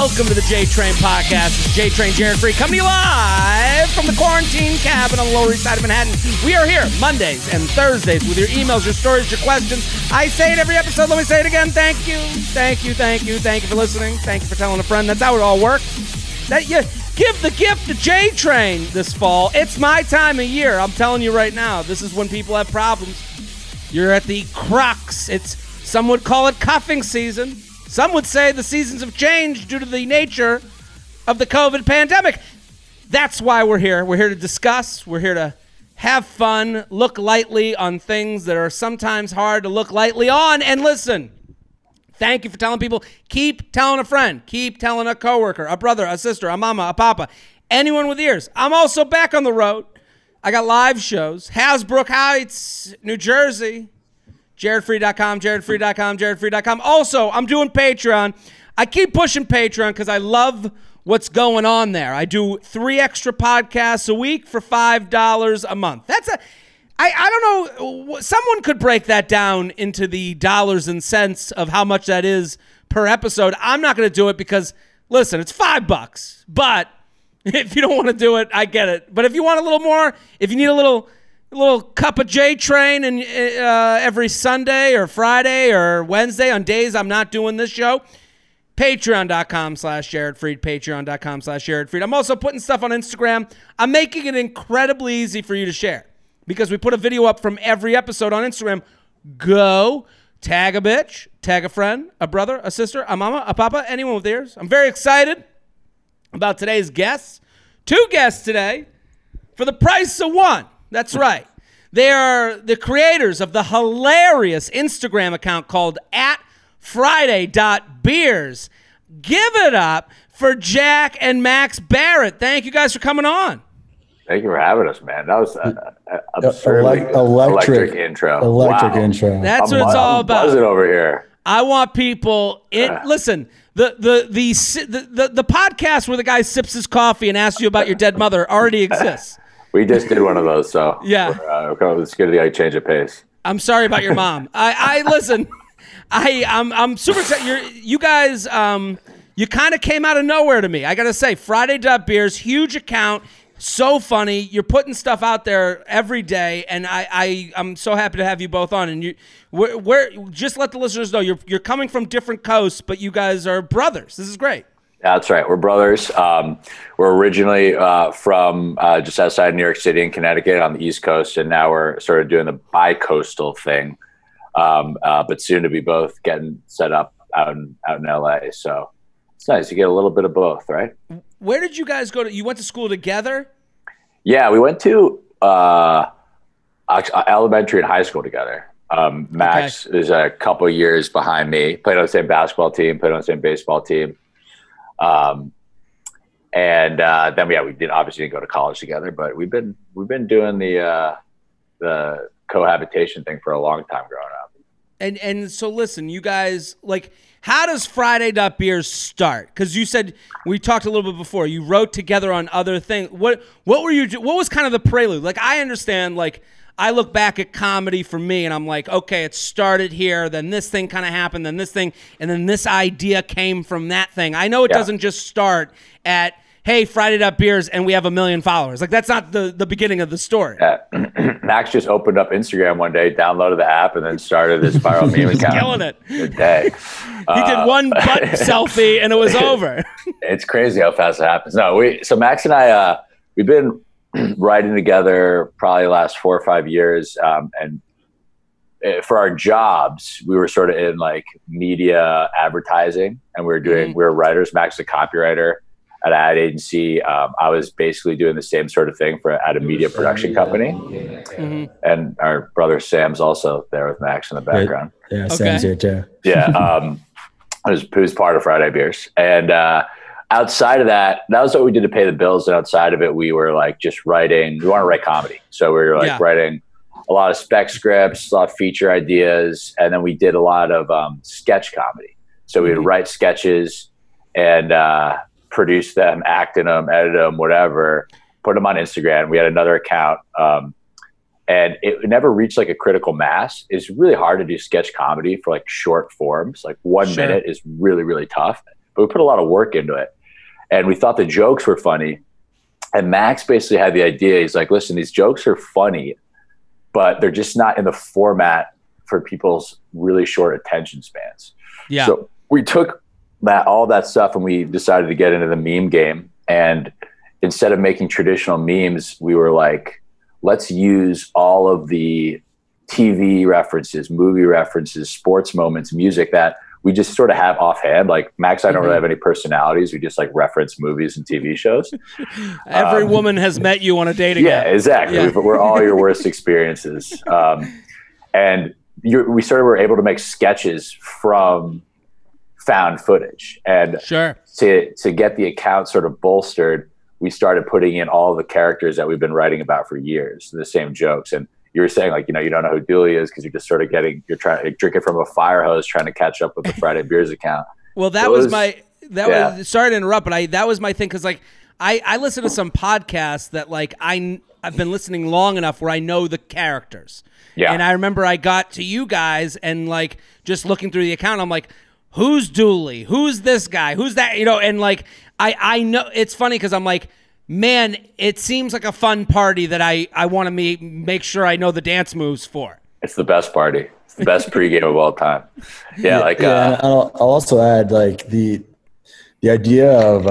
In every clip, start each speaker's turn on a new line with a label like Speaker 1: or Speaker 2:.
Speaker 1: Welcome to the J-Train Podcast. It's J-Train, Jared Freid, coming to you live from the quarantine cabin on the Lower East Side of Manhattan. We are here Mondays and Thursdays with your emails, your stories, your questions. I say it every episode. Let me say it again. Thank you. Thank you, thank you. Thank you for listening. Thank you for telling a friend. That's how it all works. That you give the gift to J-Train this fall. It's my time of year. I'm telling you right now. This is when people have problems. You're at the crux. Some would call it cuffing season. Some would say the seasons have changed due to the nature of the COVID pandemic. That's why we're here. We're here to discuss. We're here to have fun, look lightly on things that are sometimes hard to look lightly on. And listen, thank you for telling people. Keep telling a friend. Keep telling a coworker, a brother, a sister, a mama, a papa, anyone with ears. I'm also back on the road. I got live shows. Hasbrook Heights, New Jersey. JaredFreid.com, JaredFreid.com, JaredFreid.com. Also, I'm doing Patreon. I keep pushing Patreon because I love what's going on there. I do 3 extra podcasts a week for $5 a month. I don't know. Someone could break that down into the dollars and cents of how much that is per episode. I'm not going to do it because, listen, it's $5. But if you don't want to do it, I get it. But if you want a little more, if you need a little cup of J-Train and every Sunday or Friday or Wednesday on days I'm not doing this show, patreon.com/JaredFreid, patreon.com/JaredFreid. I'm also putting stuff on Instagram. I'm making it incredibly easy for you to share because we put a video up from every episode on Instagram. Go tag a bitch, tag a friend, a brother, a sister, a mama, a papa, anyone with ears. I'm very excited about today's guests. 2 guests today for the price of 1. That's right. They are the creators of the hilarious Instagram account called @Friday.beers. Give it up for Jack and Max Barrett. Thank you guys for coming on.
Speaker 2: Thank you for having us, man. That was absurdly electric intro.
Speaker 3: Electric intro.
Speaker 1: That's what it's all about.
Speaker 2: Buzzing over here.
Speaker 1: I want people. Listen, the podcast where the guy sips his coffee and asks you about your dead mother already exists.
Speaker 2: We just did one of those, so
Speaker 1: yeah,
Speaker 2: it's good to change of pace.
Speaker 1: I'm sorry about your mom. I listen. I'm super excited. You guys, you kind of came out of nowhere to me. I gotta say, Friday.beers, huge account, so funny. You're putting stuff out there every day, and I'm so happy to have you both on. And we're just let the listeners know you're coming from different coasts, but you guys are brothers. This is great.
Speaker 2: That's right. We're brothers. We're originally from just outside New York City in Connecticut on the East Coast, and now we're sort of doing the bi-coastal thing, but soon to be both getting set up out in LA. So it's nice. You get a little bit of both, right?
Speaker 1: Where did you guys go to? You went to school together?
Speaker 2: Yeah, we went to elementary and high school together. Max is a couple years behind me. Played on the same basketball team, played on the same baseball team. Then we obviously didn't go to college together, but we've been doing the cohabitation thing for a long time growing up.
Speaker 1: And so listen, you guys, like, how does Friday.beers start? Because you said, we talked a little bit before, you wrote together on other things. What was kind of the prelude? Like, I understand, like, I look back at comedy for me and I'm like, okay, it started here, then this thing kind of happened, then this thing, and then this idea came from that thing. I know it doesn't just start at, hey, Friday.beers and we have 1 million followers. Like, that's not the beginning of the story.
Speaker 2: Yeah. Max just opened up Instagram one day, downloaded the app, and then started this viral meme account.
Speaker 1: Killing it.
Speaker 2: Good day.
Speaker 1: He did one butt selfie and it was over.
Speaker 2: It's crazy how fast it happens. So Max and I, we've been writing together probably the last 4 or 5 years, and for our jobs we were sort of in like media advertising, and we were writers. Max is a copywriter at an ad agency. I was basically doing the same sort of thing at a media production company. And our brother Sam's also there with Max in the background.
Speaker 3: Yeah, Sam's here too.
Speaker 2: Yeah, who's part of Friday.beers. And outside of that was what we did to pay the bills. And outside of it, we were like just writing. We want to write comedy. So we were like writing a lot of spec scripts, a lot of feature ideas. And then we did a lot of sketch comedy. So we would write sketches and produce them, act in them, edit them, whatever, put them on Instagram. We had another account. And it never reached like a critical mass. It's really hard to do sketch comedy for like short forms. Like 1 minute is really, really tough. but we put a lot of work into it. And we thought the jokes were funny. And Max basically had the idea. He's like, listen, these jokes are funny, but they're just not in the format for people's really short attention spans.
Speaker 1: Yeah.
Speaker 2: So we took all that stuff and we decided to get into the meme game. And instead of making traditional memes, we were like, let's use all of the TV references, movie references, sports moments, music that we just sort of have offhand. Like Max and I don't really have any personalities. We just like reference movies and TV shows.
Speaker 1: Every woman has met you on a dating app.
Speaker 2: Yeah, exactly. Yeah. We're all your worst experiences. And we sort of were able to make sketches from found footage. And to get the account sort of bolstered, we started putting in all the characters that we've been writing about for years, the same jokes. And you were saying like, you don't know who Dooley is because you're just sort of you're trying to drink it from a fire hose, trying to catch up with the Friday Beers account.
Speaker 1: Well, was sorry to interrupt, but that was my thing. Cause like I listen to some podcasts that like I've been listening long enough where I know the characters. Yeah. And I remember I got to you guys and like just looking through the account, I'm like, who's Dooley? Who's this guy? Who's that? And like, I know it's funny cause I'm like, man, it seems like a fun party that I want to make sure I know the dance moves for.
Speaker 2: It's the best party. It's the best pregame of all time. Yeah,
Speaker 3: I'll also add like the idea of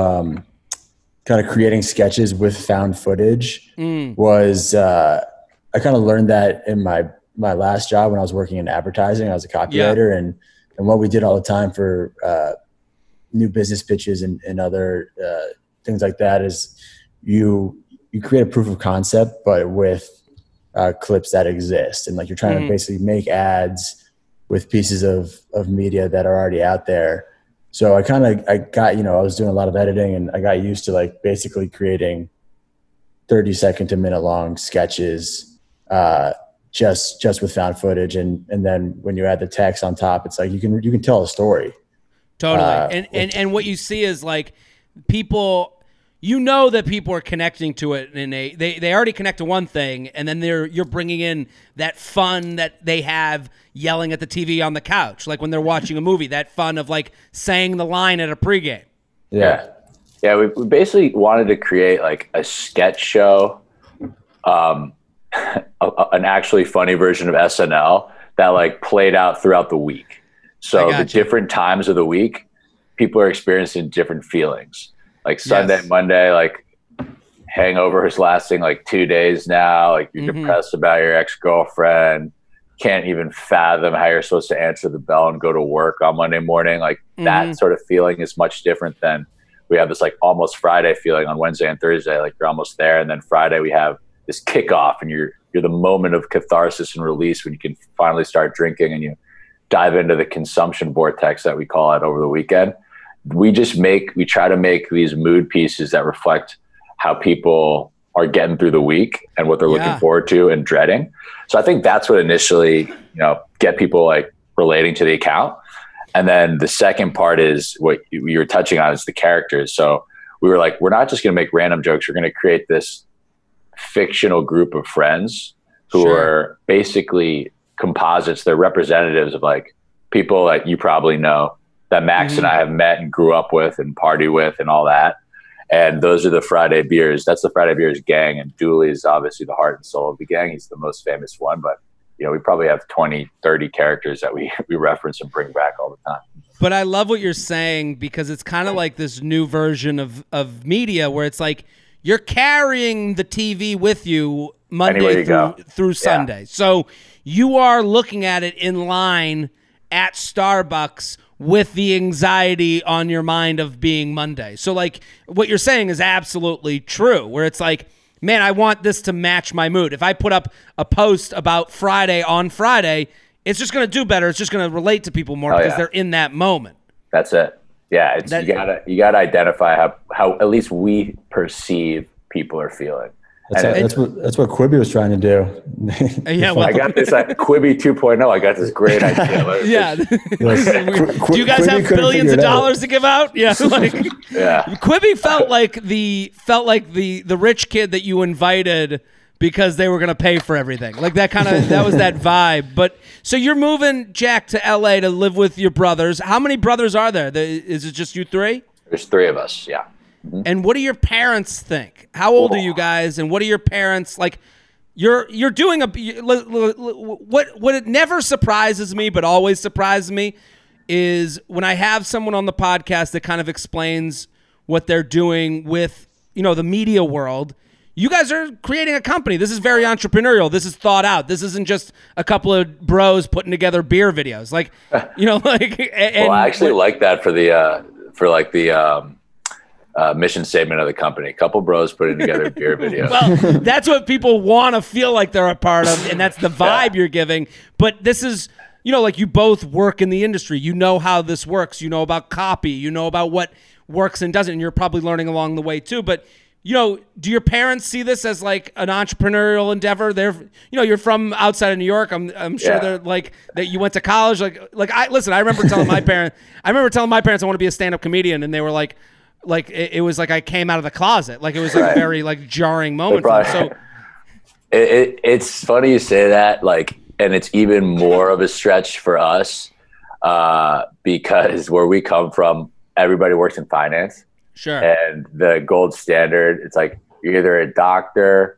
Speaker 3: kind of creating sketches with found footage was I kind of learned that in my last job when I was working in advertising. I was a copywriter, and what we did all the time for new business pitches and other things like that is you create a proof of concept, but with clips that exist. And like you're trying to basically make ads with pieces of media that are already out there. So I got, I was doing a lot of editing and I got used to like basically creating 30-second to minute long sketches just with found footage. And then when you add the text on top, it's like you can tell a story.
Speaker 1: Totally. And what you see is like people, that people are connecting to it, and they already connect to one thing, and then you're bringing in that fun that they have yelling at the TV on the couch, like when they're watching a movie, that fun of like saying the line at a pregame.
Speaker 2: Yeah. We basically wanted to create like a sketch show, an actually funny version of SNL that like played out throughout the week. So the different times of the week, people are experiencing different feelings. Like Sunday, Monday, like hangover is lasting like 2 days now. Like you're depressed about your ex-girlfriend. Can't even fathom how you're supposed to answer the bell and go to work on Monday morning. Like that sort of feeling is much different than we have this like almost Friday feeling on Wednesday and Thursday. Like you're almost there. And then Friday we have this kickoff and you're the moment of catharsis and release when you can finally start drinking and you dive into the consumption vortex that we call it over the weekend. We try to make these mood pieces that reflect how people are getting through the week and what they're looking forward to and dreading. So I think that's what initially, get people like relating to the account. And then the second part is what you were touching on is the characters. So we were like, we're not just going to make random jokes. We're going to create this fictional group of friends who are basically composites. They're representatives of like people that you probably know that Max and I have met and grew up with and party with and all that. And those are the Friday Beers. That's the Friday Beers gang. And Dooley is obviously the heart and soul of the gang. He's the most famous one. But, we probably have 20, 30 characters that we reference and bring back all the time.
Speaker 1: But I love what you're saying because it's kind of like this new version of media where it's like you're carrying the TV with you Monday through Sunday. So you are looking at it in line at Starbucks with the anxiety on your mind of being Monday. So like what you're saying is absolutely true, where it's like, man, I want this to match my mood. If I put up a post about Friday on Friday, it's just going to do better. It's just going to relate to people more because they're in that moment.
Speaker 2: That's it. Yeah, you gotta identify how at least we perceive people are feeling.
Speaker 3: That's what Quibi was trying to do.
Speaker 2: I got this at Quibi 2.0. I got this great idea.
Speaker 1: Do you guys have billions of dollars to give out? Yeah, Quibi felt like the rich kid that you invited because they were going to pay for everything. Like that was that vibe. But so you're moving, Jack, to LA to live with your brothers. How many brothers are there? Is it just you three?
Speaker 2: There's three of us. Yeah.
Speaker 1: Mm-hmm. And what do your parents think? How old are you guys? And what are your parents like? You're doing what it never surprises me, but always surprises me is when I have someone on the podcast that kind of explains what they're doing with, the media world. You guys are creating a company. This is very entrepreneurial. This is thought out. This isn't just a couple of bros putting together beer videos. Like, well,
Speaker 2: I actually like that for the mission statement of the company. A couple bros putting together beer videos.
Speaker 1: Well, that's what people want to feel like they're a part of, and that's the vibe you're giving. But this is, you both work in the industry. You know how this works. You know about copy. You know about what works and doesn't, and you're probably learning along the way too. But do your parents see this as like an entrepreneurial endeavor? They're, you're from outside of New York. I'm sure they're like that. You went to college. I remember telling my parents, I want to be a stand-up comedian, and they were like it was like I came out of the closet. Like it was like a very like jarring moment. So
Speaker 2: it's funny you say that. Like, and it's even more of a stretch for us because where we come from, everybody works in finance.
Speaker 1: Sure.
Speaker 2: And the gold standard, it's like you're either a doctor,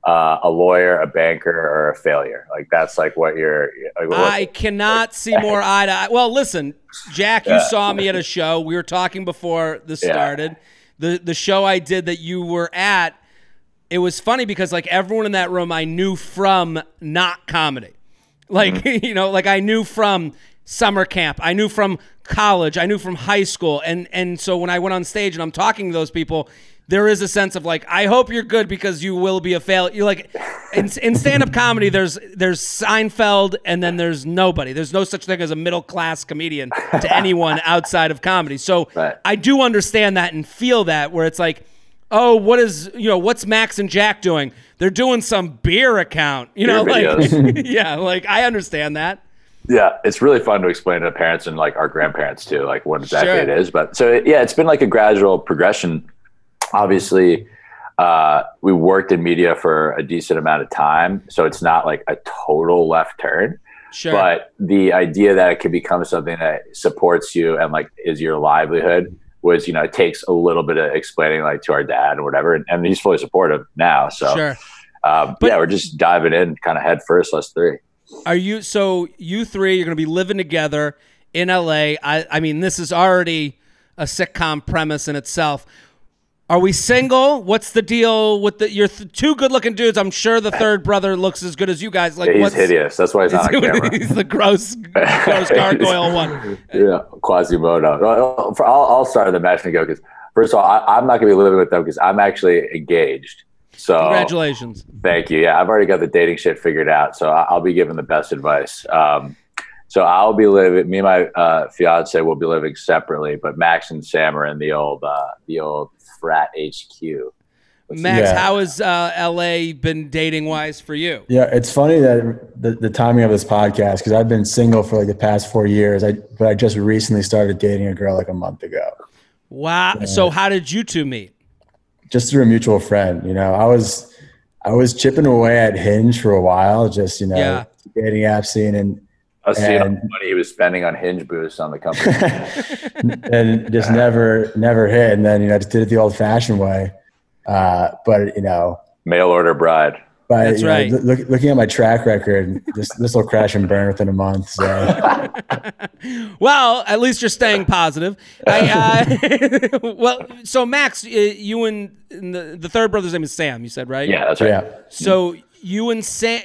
Speaker 2: a lawyer, a banker, or a failure. Like that's like what you're. Like,
Speaker 1: I cannot see more eye to eye. Well, listen, Jack, you saw me at a show. We were talking before this started. The show I did that you were at, it was funny because like everyone in that room I knew from not comedy. Like, like I knew from summer camp. I knew from college. I knew from high school. And so when I went on stage and I'm talking to those people, there is a sense of like, I hope you're good because you will be a failure. You're like, in stand-up comedy, there's Seinfeld and then there's nobody. There's no such thing as a middle-class comedian to anyone outside of comedy. So I do understand that and feel that where it's like, oh, what's Max and Jack doing? They're doing some beer account, like I understand that.
Speaker 2: Yeah, it's really fun to explain to parents and like our grandparents too, like what exactly it is. But so it's been like a gradual progression. Obviously, we worked in media for a decent amount of time, so it's not like a total left turn.
Speaker 1: Sure.
Speaker 2: But the idea that it could become something that supports you and like is your livelihood was, it takes a little bit of explaining like to our dad or whatever, and he's fully supportive now. So,
Speaker 1: sure.
Speaker 2: We're just diving in kind of head first, us three.
Speaker 1: You three, you're going to be living together in LA. I mean, this is already a sitcom premise in itself. Are we single? What's the deal with you're two good looking dudes. I'm sure the third brother looks as good as you guys. Like,
Speaker 2: he's hideous. That's why he's not on camera.
Speaker 1: He's the gross gargoyle one.
Speaker 2: Yeah. Quasimodo. I'll start the match and go because first of all, I'm not going to be living with them because I'm actually engaged. So
Speaker 1: congratulations.
Speaker 2: Thank you. Yeah, I've already got the dating shit figured out, so I'll be giving the best advice. So I'll be living. Me and my fiance will be living separately, but Max and Sam are in the old frat HQ.
Speaker 1: Max, how has LA been dating wise for you?
Speaker 3: Yeah, it's funny that the timing of this podcast because I've been single for like the past 4 years. But I just recently started dating a girl like a month ago.
Speaker 1: Wow. So how did you two meet?
Speaker 3: Just through a mutual friend. I was chipping away at Hinge for a while, just dating app scene, and
Speaker 2: I was seeing how much money he was spending on Hinge boosts on the company,
Speaker 3: and just never hit. And then just did it the old-fashioned way. But
Speaker 2: mail order bride.
Speaker 1: That's right.
Speaker 3: Looking at my track record, this will crash and burn within a month. So.
Speaker 1: Well, at least you're staying positive. So Max, you and the third brother's name is Sam. You said right?
Speaker 2: Yeah, that's right.
Speaker 3: Yeah.
Speaker 1: So you and Sam,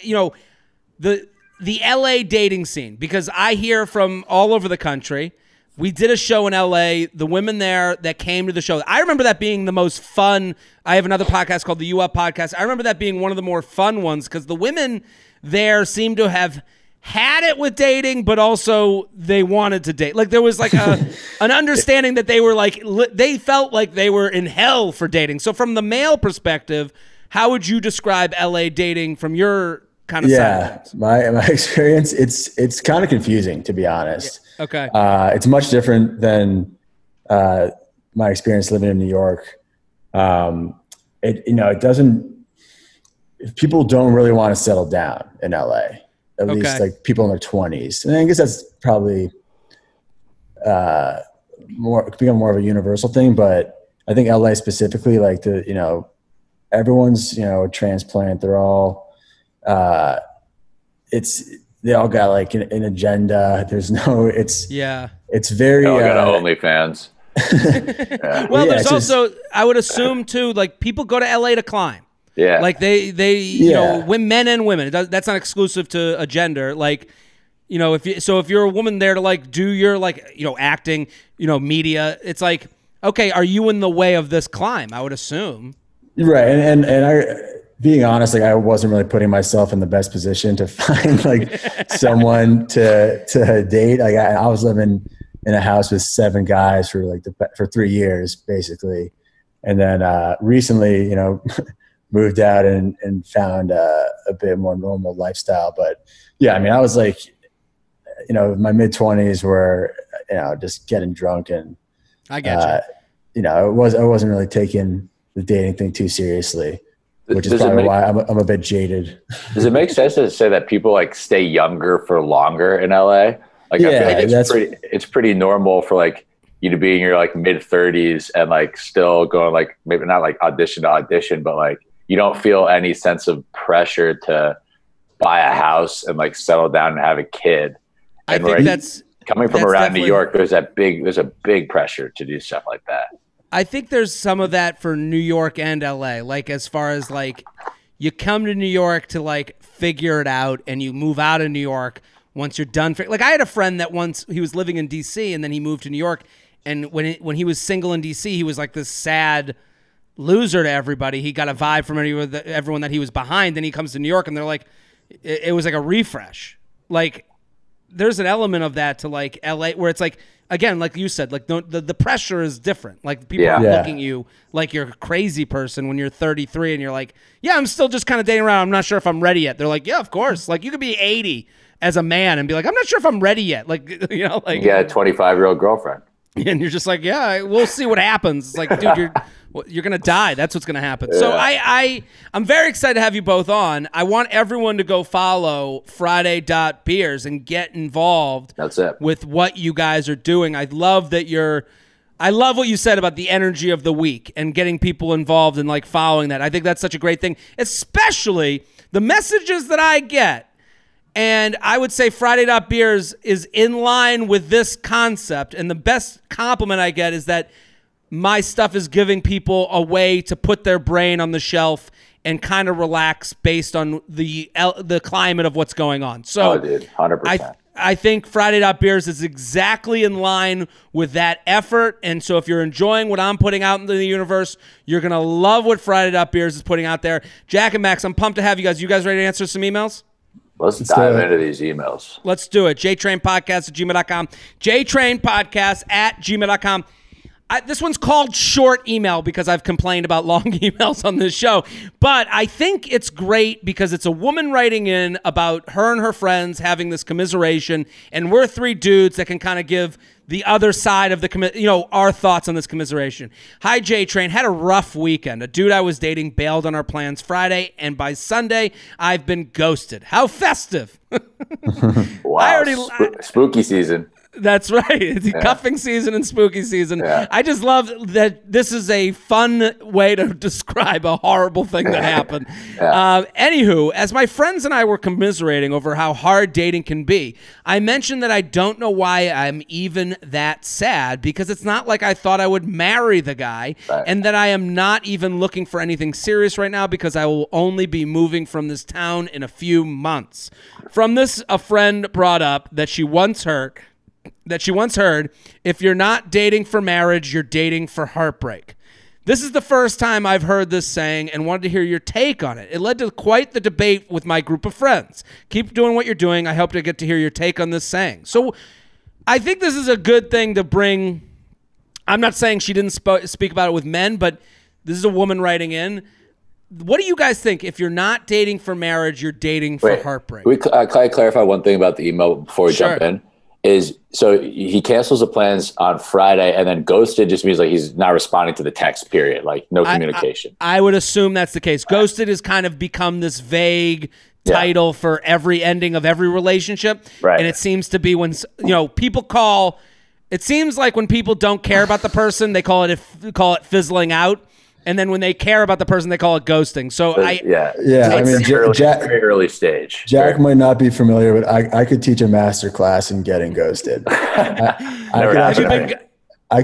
Speaker 1: the LA dating scene, because I hear from all over the country. We did a show in LA, the women there that came to the show. I remember that being the most fun. I have another podcast called the U Up Podcast. I remember that being one of the more fun ones because the women there seemed to have had it with dating, but also they wanted to date. Like there was like an understanding that they were like, they felt like they were in hell for dating. So from the male perspective, how would you describe LA dating from your kind of side?
Speaker 3: My experience, it's kind of confusing, to be honest.
Speaker 1: Yeah. Okay.
Speaker 3: It's much different than my experience living in New York. It doesn't, people don't really want to settle down in LA, at least like people in their 20s. And I guess that's probably become more of a universal thing, but I think LA specifically, like everyone's, a transplant. They're all, they all got like an agenda. There's no, it's very,
Speaker 2: they all got OnlyFans.
Speaker 1: Well, there's also, I would assume too, like people go to LA to climb.
Speaker 2: Yeah.
Speaker 1: Like they men and women, that's not exclusive to a gender. Like, if you're a woman there to like do your like, acting, media, it's like, okay, are you in the way of this climb? I would assume. Right.
Speaker 3: And I, being honest, like I wasn't really putting myself in the best position to find like someone to date. Like I was living in a house with 7 guys for like for 3 years basically. And then recently, moved out and found a bit more normal lifestyle. But yeah, I mean, I was like, my mid-20s were, just getting drunk and
Speaker 1: I get you.
Speaker 3: I wasn't really taking the dating thing too seriously, which is probably why I'm a bit jaded.
Speaker 2: Does it make sense to say that people like stay younger for longer in LA? Like, I feel like it's pretty normal for like you to be in your like mid-30s and like still going like maybe not like audition to audition, but like you don't feel any sense of pressure to buy a house and like settle down and have a kid.
Speaker 1: I think that's
Speaker 2: coming from around New York. There's a big pressure to do stuff like that.
Speaker 1: I think there's some of that for New York and LA. Like as far as like you come to New York to like figure it out and you move out of New York once you're done. Like I had a friend that once he was living in DC and then he moved to New York. And when he was single in DC, he was like this sad loser to everybody. He got a vibe from everyone that he was behind. Then he comes to New York and they're like, it was like a refresh. Like there's an element of that to like LA where it's like, again, like you said, like the pressure is different. Like people are looking at you like you're a crazy person when you're 33 and you're like, yeah, I'm still just kind of dating around. I'm not sure if I'm ready yet. They're like, yeah, of course. Like you could be 80 as a man and be like, I'm not sure if I'm ready yet. Like, like
Speaker 2: you got a 25-year-old girlfriend.
Speaker 1: And you're just like, yeah, we'll see what happens. It's like, dude, you're going to die. That's what's going to happen. Yeah. So I'm very excited to have you both on. I want everyone to go follow Friday.beers and get involved with what you guys are doing. I love what you said about the energy of the week and getting people involved and like following that. I think that's such a great thing, especially the messages that I get. And I would say Friday.beers is in line with this concept. And the best compliment I get is that my stuff is giving people a way to put their brain on the shelf and kind of relax based on the climate of what's going on. So,
Speaker 2: dude, 100%.
Speaker 1: I think Friday.beers is exactly in line with that effort. And so if you're enjoying what I'm putting out into the universe, you're going to love what Friday.beers is putting out there. Jack and Max, I'm pumped to have you guys. You guys ready to answer some emails?
Speaker 2: Let's dive into these emails.
Speaker 1: Let's do it. jtrainpodcast@gmail.com. jtrainpodcast@gmail.com. This one's called short email because I've complained about long emails on this show. But I think it's great because it's a woman writing in about her and her friends having this commiseration. And we're 3 dudes that can kind of give the other side of the, our thoughts on this commiseration. Hi, J-Train. Had a rough weekend. A dude I was dating bailed on our plans Friday, and by Sunday, I've been ghosted. How festive.
Speaker 2: Wow. Spooky season.
Speaker 1: That's right. It's cuffing season and spooky season. Yeah. I just love that this is a fun way to describe a horrible thing that happened. Anywho, as my friends and I were commiserating over how hard dating can be, I mentioned that I don't know why I'm even that sad because it's not like I thought I would marry the guy and that I am not even looking for anything serious right now because I will only be moving from this town in a few months. From this, a friend brought up that she once heard, if you're not dating for marriage, you're dating for heartbreak. This is the first time I've heard this saying and wanted to hear your take on it. It led to quite the debate with my group of friends. Keep doing what you're doing. I hope to get to hear your take on this saying. So I think this is a good thing to bring. I'm not saying she didn't speak about it with men, but this is a woman writing in. What do you guys think? If you're not dating for marriage, you're dating for heartbreak.
Speaker 2: Can I clarify one thing about the email before we jump in? is so he cancels the plans on Friday, and then ghosted just means like he's not responding to the text, period. Like no communication.
Speaker 1: I would assume that's the case. Ghosted has kind of become this vague title for every ending of every relationship.
Speaker 2: Right.
Speaker 1: And it seems to be when, people call, it seems like when people don't care about the person, they call it fizzling out. And then when they care about the person, they call it ghosting. So
Speaker 2: I mean, very early stage.
Speaker 3: Jack might not be familiar, but I could teach a master class in getting ghosted. I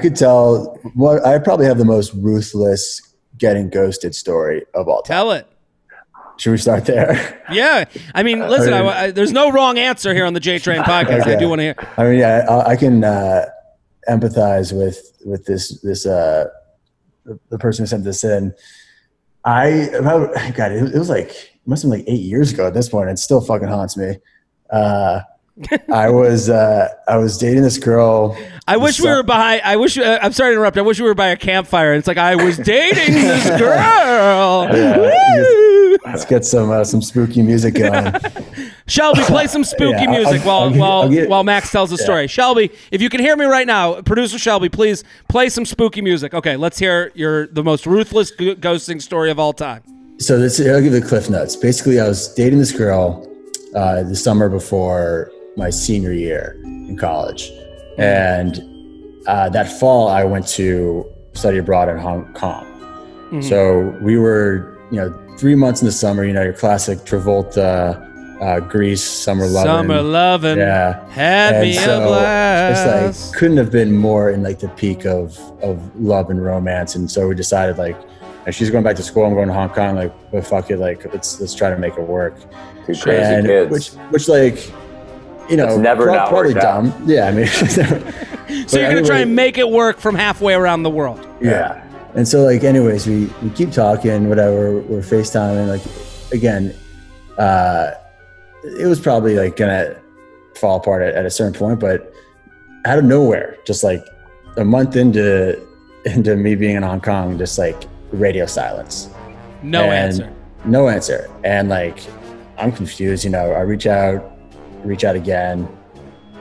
Speaker 3: could tell. I probably have the most ruthless getting ghosted story of all time.
Speaker 1: Tell it.
Speaker 3: Should we start there?
Speaker 1: Yeah. I mean, listen, there's no wrong answer here on the J Train podcast. Okay. I do want to hear.
Speaker 3: I mean, I can empathize with this the person who sent this in. It was like, it must have been like 8 years ago at this point. It still fucking haunts me. I was dating this girl.
Speaker 1: I'm sorry to interrupt. I wish we were by a campfire. It's like, I was dating this girl.
Speaker 3: Let's get some spooky music going.
Speaker 1: Shelby, play some spooky music while Max tells the story. Shelby, if you can hear me right now, producer Shelby, please play some spooky music. Okay, let's hear the most ruthless ghosting story of all time.
Speaker 3: So I'll give you the cliff notes. Basically, I was dating this girl the summer before my senior year in college. And that fall, I went to study abroad in Hong Kong. Mm-hmm. So we were, 3 months in the summer, your classic Travolta, Grease, summer loving.
Speaker 1: Summer loving.
Speaker 3: Yeah.
Speaker 1: Had me a blast.
Speaker 3: It's like, couldn't have been more in like the peak of love and romance. And so we decided like, she's going back to school, I'm going to Hong Kong, like, but fuck it, like, let's try to make it work.
Speaker 2: Two crazy kids.
Speaker 3: Which like,
Speaker 2: it's never not
Speaker 3: probably dumb.
Speaker 2: Out.
Speaker 3: Yeah, I mean.
Speaker 1: So you're going to try and make it work from halfway around the world.
Speaker 3: Yeah. And so like, anyways, we keep talking, whatever, we're FaceTiming, like, again, it was probably like going to fall apart at a certain point, but out of nowhere, just like a month into me being in Hong Kong, just like radio silence.
Speaker 1: No answer.
Speaker 3: And like, I'm confused, I reach out again,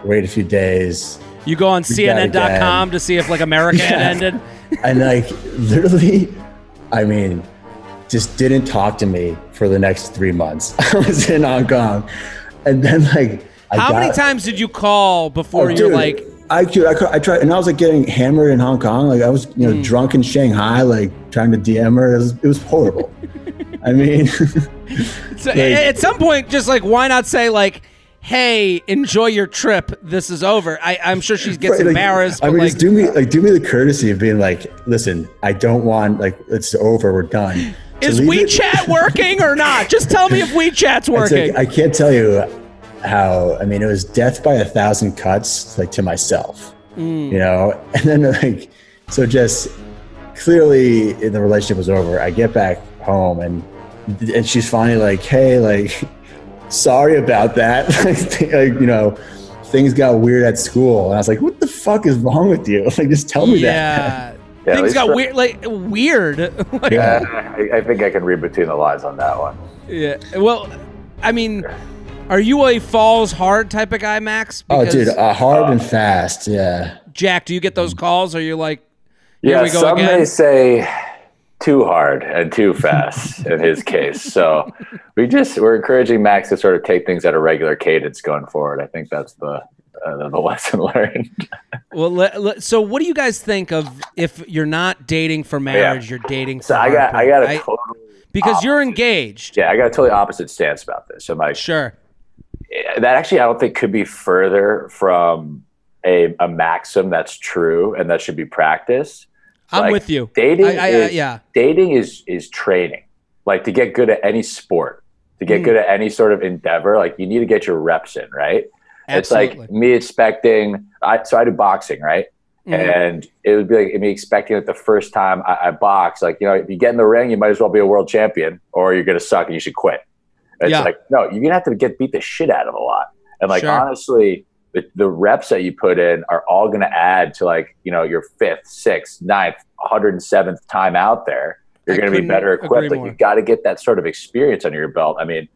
Speaker 3: wait a few days.
Speaker 1: You go on CNN.com to see if like America had ended.
Speaker 3: And like literally, I mean, just didn't talk to me for the next 3 months. I was in Hong Kong. And then like,
Speaker 1: how many times did you call before you're like,
Speaker 3: I tried, and I was like getting hammered in Hong Kong. Like I was, drunk in Shanghai, like trying to DM her. It was horrible. I mean,
Speaker 1: so at some point, just like, why not say like, hey, enjoy your trip. This is over. I'm sure she gets embarrassed.
Speaker 3: I mean, just do me the courtesy of being like, listen, I don't want, like, it's over. We're done.
Speaker 1: Is WeChat working or not? Just tell me if WeChat's working.
Speaker 3: Like, I can't tell you how, I mean, it was death by 1,000 cuts, like, to myself, and then like, so just clearly the relationship was over. I get back home and she's finally like, hey, like, sorry about that. Things got weird at school. And I was like, what the fuck is wrong with you? Like, just tell me that.
Speaker 1: Yeah, things got weird.
Speaker 2: I think I can read between the lines on that one.
Speaker 1: Yeah. Well, I mean, are you a falls hard type of guy, Max?
Speaker 3: Because, hard and fast. Yeah.
Speaker 1: Jack, do you get those calls? Or you're like,
Speaker 2: some may say too hard and too fast in his case. So we're encouraging Max to sort of take things at a regular cadence going forward. I think that's the lesson learned.
Speaker 1: Well, so what do you guys think of if you're not dating for marriage, you're dating for
Speaker 2: I got a totally
Speaker 1: because you're engaged.
Speaker 2: Yeah, I got a totally opposite stance about this. So like,
Speaker 1: sure.
Speaker 2: That actually I don't think could be further from a maxim that's true and that should be practiced.
Speaker 1: I'm with you.
Speaker 2: Dating is training. Like, to get good at any sport, to get good at any sort of endeavor, like, you need to get your reps in, right? Absolutely. It's like me expecting, so I do boxing, right? Mm-hmm. And it would be like me expecting that the first time I box, like, if you get in the ring, you might as well be a world champion, or you're going to suck and you should quit. It's like, no, you're going to have to get beat the shit out of a lot. And like, honestly, the reps that you put in are all going to add to, like, your 5th, 6th, 9th, 107th time out there. You're going to be better equipped. Like, you got to get that sort of experience under your belt. I mean,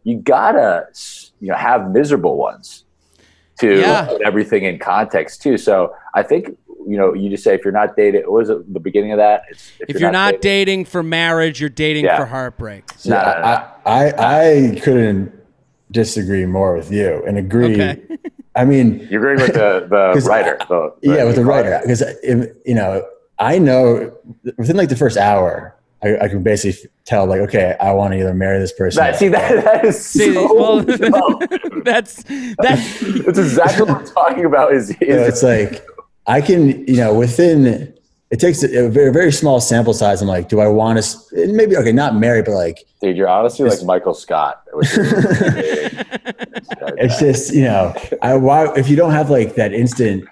Speaker 2: you got to, have miserable ones. to put everything in context too. So I think, you just say if you're not dating, what was it, the beginning of that?
Speaker 1: If you're not dating for marriage, you're dating for heartbreak.
Speaker 3: No. I couldn't disagree more with you and agree. Okay. I mean,
Speaker 2: you're agreeing with the writer.
Speaker 3: With the writer, because I know within like the first hour, I can basically tell like, okay, I want to either marry this person.
Speaker 2: That is
Speaker 1: that's
Speaker 2: exactly what I'm talking about.
Speaker 3: It's like I can, within. It takes a very, very small sample size. I'm like, do I want to maybe, okay, not marry, but like.
Speaker 2: Dude, you're honestly like Michael Scott.
Speaker 3: It's just, if you don't have like that instant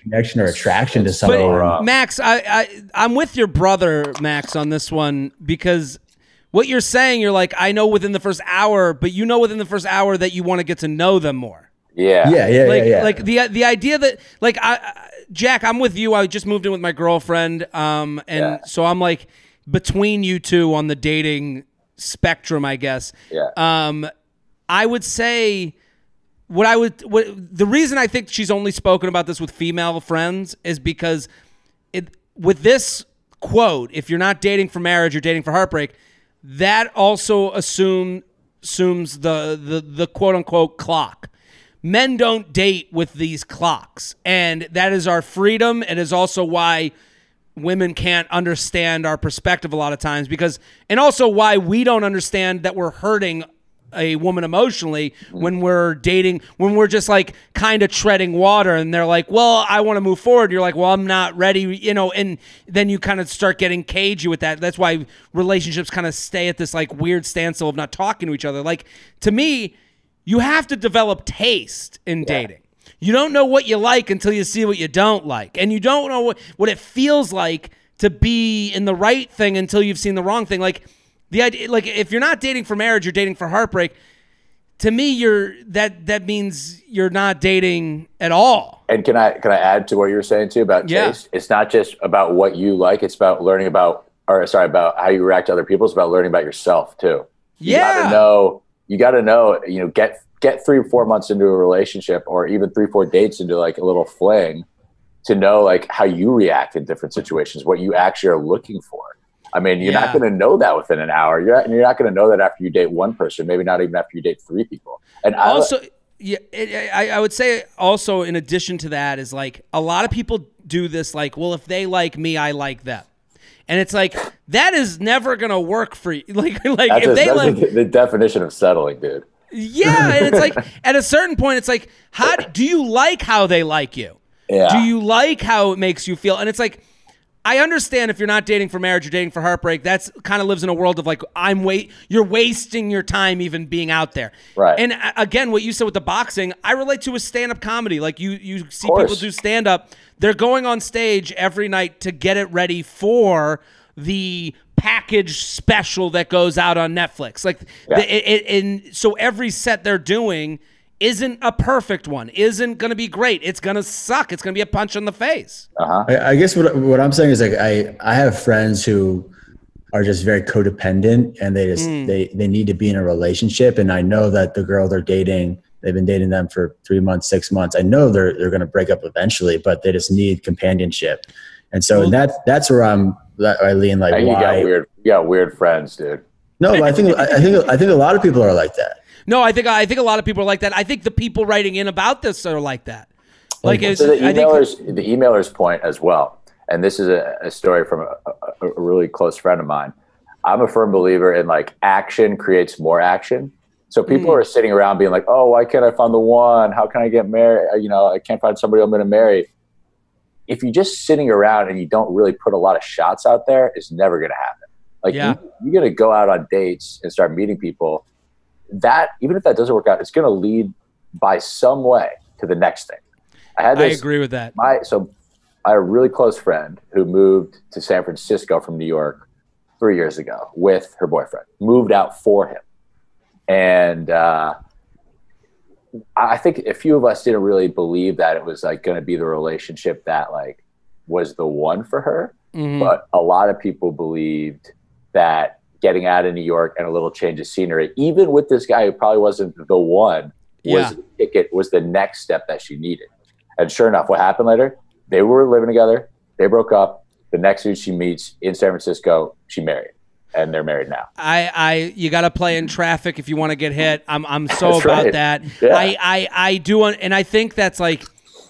Speaker 3: connection or attraction to someone.
Speaker 1: But Max, I'm with your brother, Max, on this one, because what you're saying, you're like, I know within the first hour, but within the first hour that you want to get to know them more.
Speaker 2: Yeah.
Speaker 3: Yeah.
Speaker 1: Like the idea that like Jack, I'm with you. I just moved in with my girlfriend, so I'm like between you two on the dating spectrum, I guess.
Speaker 2: Yeah.
Speaker 1: I would say the reason I think she's only spoken about this with female friends is because with this quote, if you're not dating for marriage, you're dating for heartbreak, that also assumes the quote unquote clock. Men don't date with these clocks, and that is our freedom. It is also why women can't understand our perspective a lot of times, and also why we don't understand that we're hurting a woman emotionally when we're dating, when we're just like kind of treading water and they're like, well, I want to move forward. You're like, well, I'm not ready, and then you kind of start getting cagey with that. That's why relationships kind of stay at this like weird standstill of not talking to each other. Like, to me, you have to develop taste in dating. You don't know what you like until you see what you don't like. And you don't know what it feels like to be in the right thing until you've seen the wrong thing. Like the idea, like if you're not dating for marriage, you're dating for heartbreak. To me, that means you're not dating at all.
Speaker 2: And can I add to what you were saying too about taste? It's not just about what you like. It's about learning about how you react to other people. It's about learning about yourself too. You gotta know, get 3 or 4 months into a relationship, or even 3 or 4 dates into like a little fling, to know like how you react in different situations, what you actually are looking for. I mean, you're not going to know that within an hour. You're not going to know that after you date one person, maybe not even after you date 3 people. And
Speaker 1: also, I would say also in addition to that is like a lot of people do this like, well, if they like me, I like them. And it's like, that is never going to work for you. Like if they like
Speaker 2: the definition of settling, dude.
Speaker 1: Yeah. And it's like, at a certain point, it's like, do you like how they like you?
Speaker 2: Yeah.
Speaker 1: Do you like how it makes you feel? And it's like, I understand if you're not dating for marriage, you're dating for heartbreak. That's kind of lives in a world of like, you're wasting your time even being out there.
Speaker 2: Right.
Speaker 1: And again, what you said with the boxing, I relate to with stand-up comedy. Like you see people do stand-up. They're going on stage every night to get it ready for the package special that goes out on Netflix. Like, and so every set they're doing isn't a perfect one, isn't going to be great. It's going to suck. It's going to be a punch in the face.
Speaker 3: I guess what I'm saying is like, I have friends who are just very codependent, and they just, they need to be in a relationship. And I know that the girl they're dating, they've been dating them for 3 months, 6 months. I know they're going to break up eventually, but they just need companionship. And so that's where I lean like,
Speaker 2: you got weird friends, dude.
Speaker 3: No, but I think a lot of people are like that.
Speaker 1: No, I think a lot of people are like that. I think the people writing in about this are like that. Like
Speaker 2: the emailer's point as well. And this is a story from a really close friend of mine. I'm a firm believer in like action creates more action. So people are sitting around being like, oh, why can't I find the one? How can I get married? I can't find somebody I'm going to marry. If you're just sitting around and you don't really put a lot of shots out there, it's never going to happen. Like you're going to go out on dates and start meeting people. That, even if that doesn't work out, it's going to lead by some way to the next thing. I
Speaker 1: agree with that.
Speaker 2: I had a really close friend who moved to San Francisco from New York 3 years ago with her boyfriend, moved out for him. And I think a few of us didn't really believe that it was like going to be the relationship that like was the one for her. Mm-hmm. But a lot of people believed that getting out of New York and a little change of scenery, even with this guy who probably wasn't the one, was the next step that she needed. And sure enough, what happened later? They were living together. They broke up. The next dude she meets in San Francisco, she married. And they're married now.
Speaker 1: You got to play in traffic if you want to get hit. I'm so
Speaker 2: That's
Speaker 1: about
Speaker 2: right.
Speaker 1: that.
Speaker 2: Yeah.
Speaker 1: I do, and I think that's like,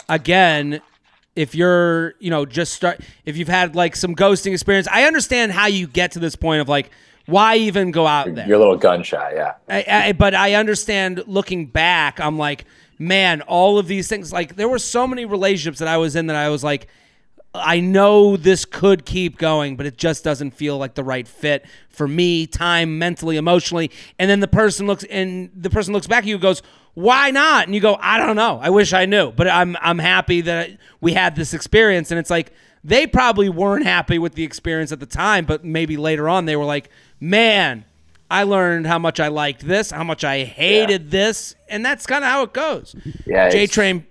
Speaker 1: again, if you're, if you've had like some ghosting experience, I understand how you get to this point of like, why even go out there?
Speaker 2: You're a little gun shy, yeah.
Speaker 1: But I understand looking back, I'm like, man, all of these things, like there were so many relationships that I was in that I was like, I know this could keep going, but it just doesn't feel like the right fit for me, time, mentally, emotionally. And then the person looks back at you and goes, why not? And you go, I don't know. I wish I knew, but I'm happy that we had this experience. And it's like, they probably weren't happy with the experience at the time, but maybe later on they were like, man, I learned how much I liked this, how much I hated this. And that's kind of how it goes.
Speaker 2: Yeah.
Speaker 1: J-Train.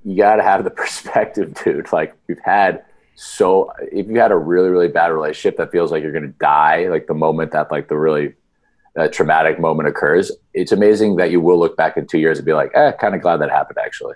Speaker 2: You got to have the perspective, dude. Like if you had a really, really bad relationship that feels like you're going to die, like the moment that like the really traumatic moment occurs, it's amazing that you will look back in 2 years and be like, kind of glad that happened actually.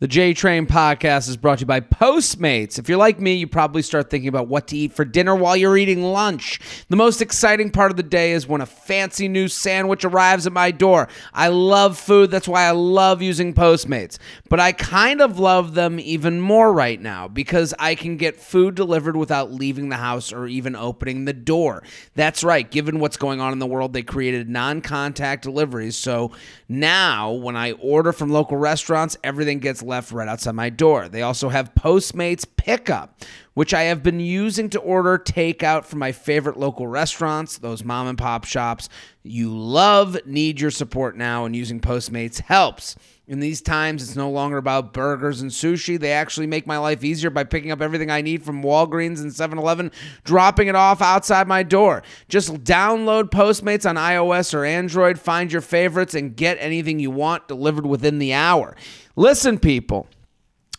Speaker 1: The J-Train podcast is brought to you by Postmates. If you're like me, you probably start thinking about what to eat for dinner while you're eating lunch. The most exciting part of the day is when a fancy new sandwich arrives at my door. I love food. That's why I love using Postmates. But I kind of love them even more right now because I can get food delivered without leaving the house or even opening the door. That's right. Given what's going on in the world, they created non-contact deliveries. So now when I order from local restaurants, everything gets left right outside my door. They also have Postmates Pickup, which I have been using to order takeout from my favorite local restaurants, those mom and pop shops you love, need your support now, and using Postmates helps. In these times, it's no longer about burgers and sushi. They actually make my life easier by picking up everything I need from Walgreens and 7-Eleven, dropping it off outside my door. Just download Postmates on iOS or Android, find your favorites, and get anything you want delivered within the hour. Listen, people,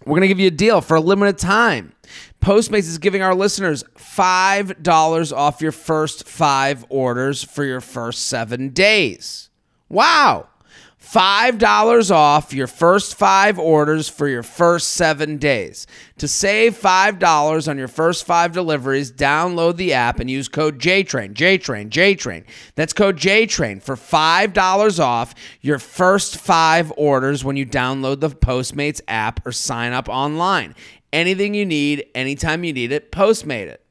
Speaker 1: we're going to give you a deal for a limited time. Postmates is giving our listeners $5 off your first 5 orders for your first 7 days. Wow. $5 off your first 5 orders for your first 7 days. To save $5 on your first 5 deliveries, download the app and use code JTRAIN, JTRAIN. That's code JTRAIN for $5 off your first 5 orders when you download the Postmates app or sign up online. Anything you need, anytime you need it, Postmate it.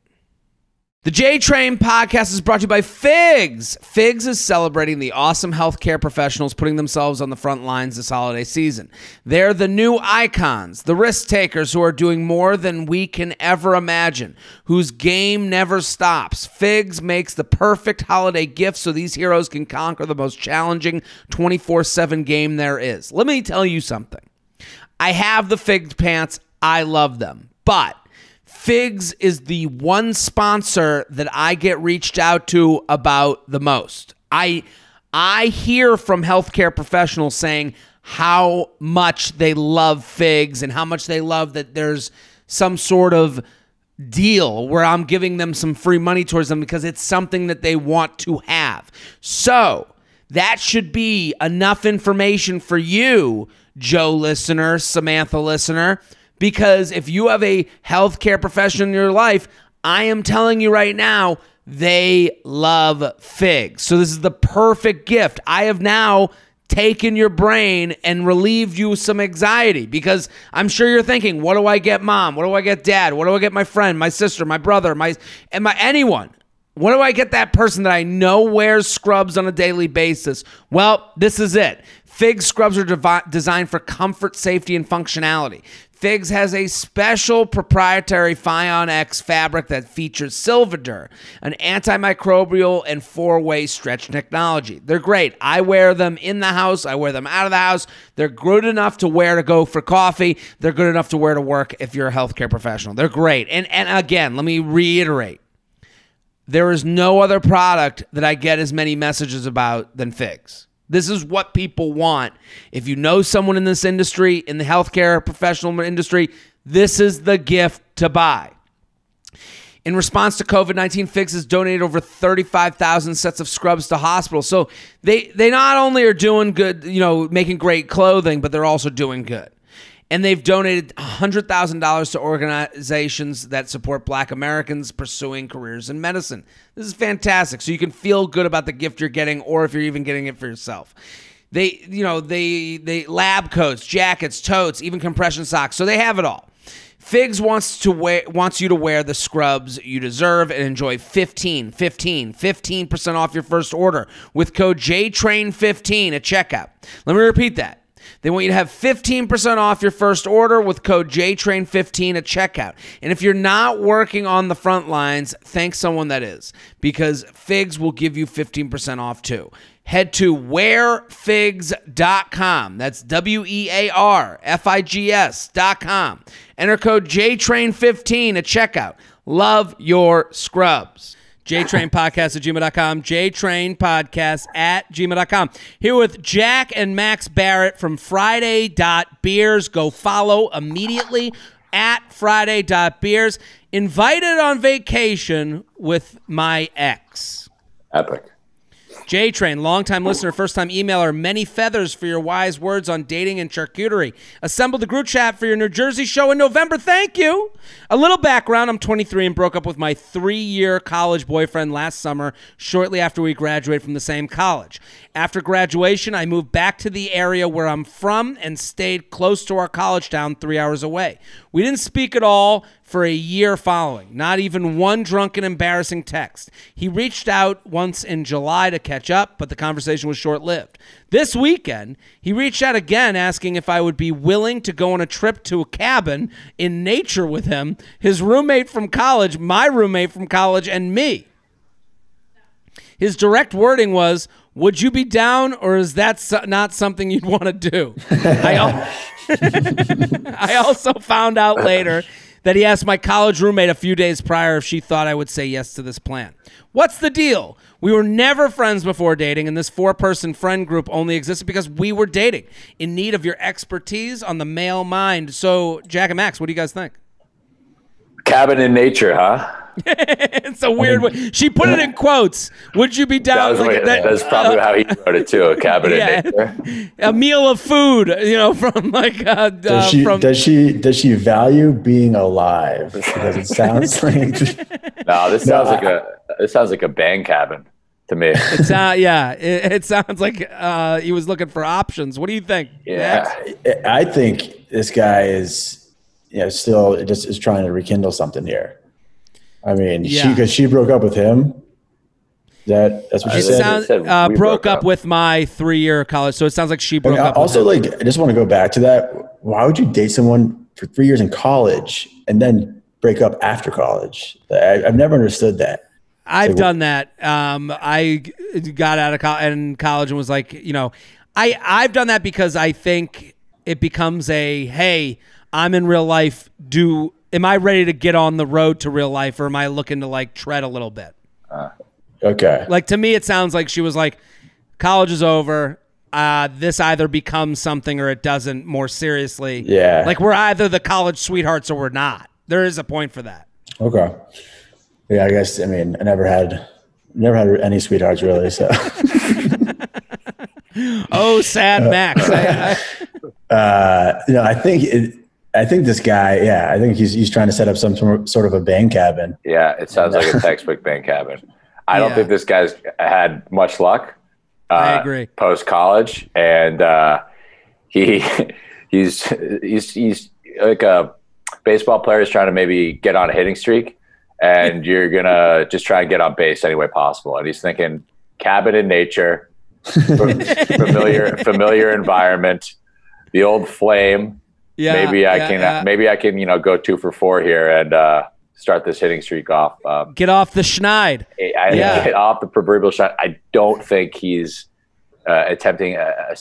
Speaker 1: The J-Train podcast is brought to you by Figs. Figs is celebrating the awesome healthcare professionals putting themselves on the front lines this holiday season. They're the new icons, the risk takers who are doing more than we can ever imagine, whose game never stops. Figs makes the perfect holiday gift so these heroes can conquer the most challenging 24/7 game there is. Let me tell you something. I have the Figs pants. I love them, but Figs is the one sponsor that I get reached out to about the most. I hear from healthcare professionals saying how much they love Figs and how much they love that there's some sort of deal where I'm giving them some free money towards them because it's something that they want to have. So that should be enough information for you, Joe listener, Samantha listener. Because if you have a healthcare professional in your life, I am telling you right now, they love Figs. So this is the perfect gift. I have now taken your brain and relieved you some anxiety because I'm sure you're thinking, what do I get mom? What do I get dad? What do I get my friend, my sister, my brother, anyone? What do I get that person that I know wears scrubs on a daily basis? Well, this is it. Figs scrubs are designed for comfort, safety, and functionality. Figs has a special proprietary Fion X fabric that features Silvadur, an antimicrobial and 4-way stretch technology. They're great. I wear them in the house. I wear them out of the house. They're good enough to wear to go for coffee. They're good enough to wear to work if you're a healthcare professional. They're great. And again, let me reiterate. There is no other product that I get as many messages about than Figs. This is what people want. If you know someone in this industry, in the healthcare professional industry, this is the gift to buy. In response to COVID-19, Figs has donated over 35,000 sets of scrubs to hospitals. So they not only are doing good, making great clothing, but they're also doing good. And they've donated $100,000 to organizations that support Black Americans pursuing careers in medicine. This is fantastic. So you can feel good about the gift you're getting, or if you're even getting it for yourself. They lab coats, jackets, totes, even compression socks. So they have it all. Figs wants you to wear the scrubs you deserve and enjoy 15% off your first order with code JTRAIN15 at checkout. Let me repeat that. They want you to have 15% off your first order with code JTRAIN15 at checkout. And if you're not working on the front lines, thank someone that is, because Figs will give you 15% off too. Head to wearfigs.com. That's WEARFIGS.com. Enter code JTRAIN15 at checkout. Love your scrubs. JTrainPodcast@gmail.com. JTrainPodcast@gmail.com. Here with Jack and Max Barrett from Friday.Beers. Go follow immediately at Friday.Beers. Invited on vacation with my ex.
Speaker 2: Epic.
Speaker 1: J-Train, longtime listener, first-time emailer, many feathers for your wise words on dating and charcuterie. Assembled the group chat for your New Jersey show in November. Thank you. A little background. I'm 23 and broke up with my 3-year college boyfriend last summer, shortly after we graduated from the same college. After graduation, I moved back to the area where I'm from and stayed close to our college town 3 hours away. We didn't speak at all for a year following, not even one drunken, embarrassing text. He reached out once in July to catch up, but the conversation was short-lived. This weekend, he reached out again asking if I would be willing to go on a trip to a cabin in nature with him, his roommate from college, my roommate from college, and me. His direct wording was, "Would you be down, or is that not something you'd want to do?" I also found out later that he asked my college roommate a few days prior if she thought I would say yes to this plan. What's the deal? We were never friends before dating, and this 4-person friend group only existed because we were dating. In need of your expertise on the male mind. So, Jack and Max, what do you guys think?
Speaker 2: Cabin in nature, huh?
Speaker 1: It's a weird way. She put it in quotes. Would you be down?
Speaker 2: That's probably how he wrote it too. A cabin in nature.
Speaker 1: A meal of food, from like.
Speaker 3: Does she value being alive? Because it sounds like.
Speaker 2: No, this sounds like a bang cabin to me.
Speaker 1: It sounds like he was looking for options. What do you think?
Speaker 2: Yeah,
Speaker 3: I think this guy is, still just is trying to rekindle something here. I mean, because she broke up with him. That's what she said.
Speaker 1: Broke up with my 3-year college, so it sounds like she broke up.
Speaker 3: Also, I just want to go back to that. Why would you date someone for 3 years in college and then break up after college? I've never understood that.
Speaker 1: I've done that. I got out of college and was like, I've done that because I think it becomes hey, I'm in real life. Am I ready to get on the road to real life, or am I looking to tread a little bit?
Speaker 3: Okay.
Speaker 1: To me, it sounds like she was like, college is over. This either becomes something or it doesn't, more seriously.
Speaker 3: Yeah.
Speaker 1: We're either the college sweethearts or we're not. There is a point for that.
Speaker 3: Okay. Yeah, I guess, I never had any sweethearts really, so.
Speaker 1: Oh, sad Max.
Speaker 3: I think this guy, I think he's trying to set up some sort of a bang cabin.
Speaker 2: Yeah, it sounds like a textbook bang cabin. I don't think this guy's had much luck.
Speaker 1: I agree.
Speaker 2: Post college, and he's like a baseball player is trying to maybe get on a hitting streak, and you're gonna just try and get on base any way possible. And he's thinking cabin in nature, familiar environment, the old flame. Yeah, maybe I can go 2 for 4 here and start this hitting streak off.
Speaker 1: Get off the schneid.
Speaker 2: Get off the proverbial schneid. I don't think he's attempting a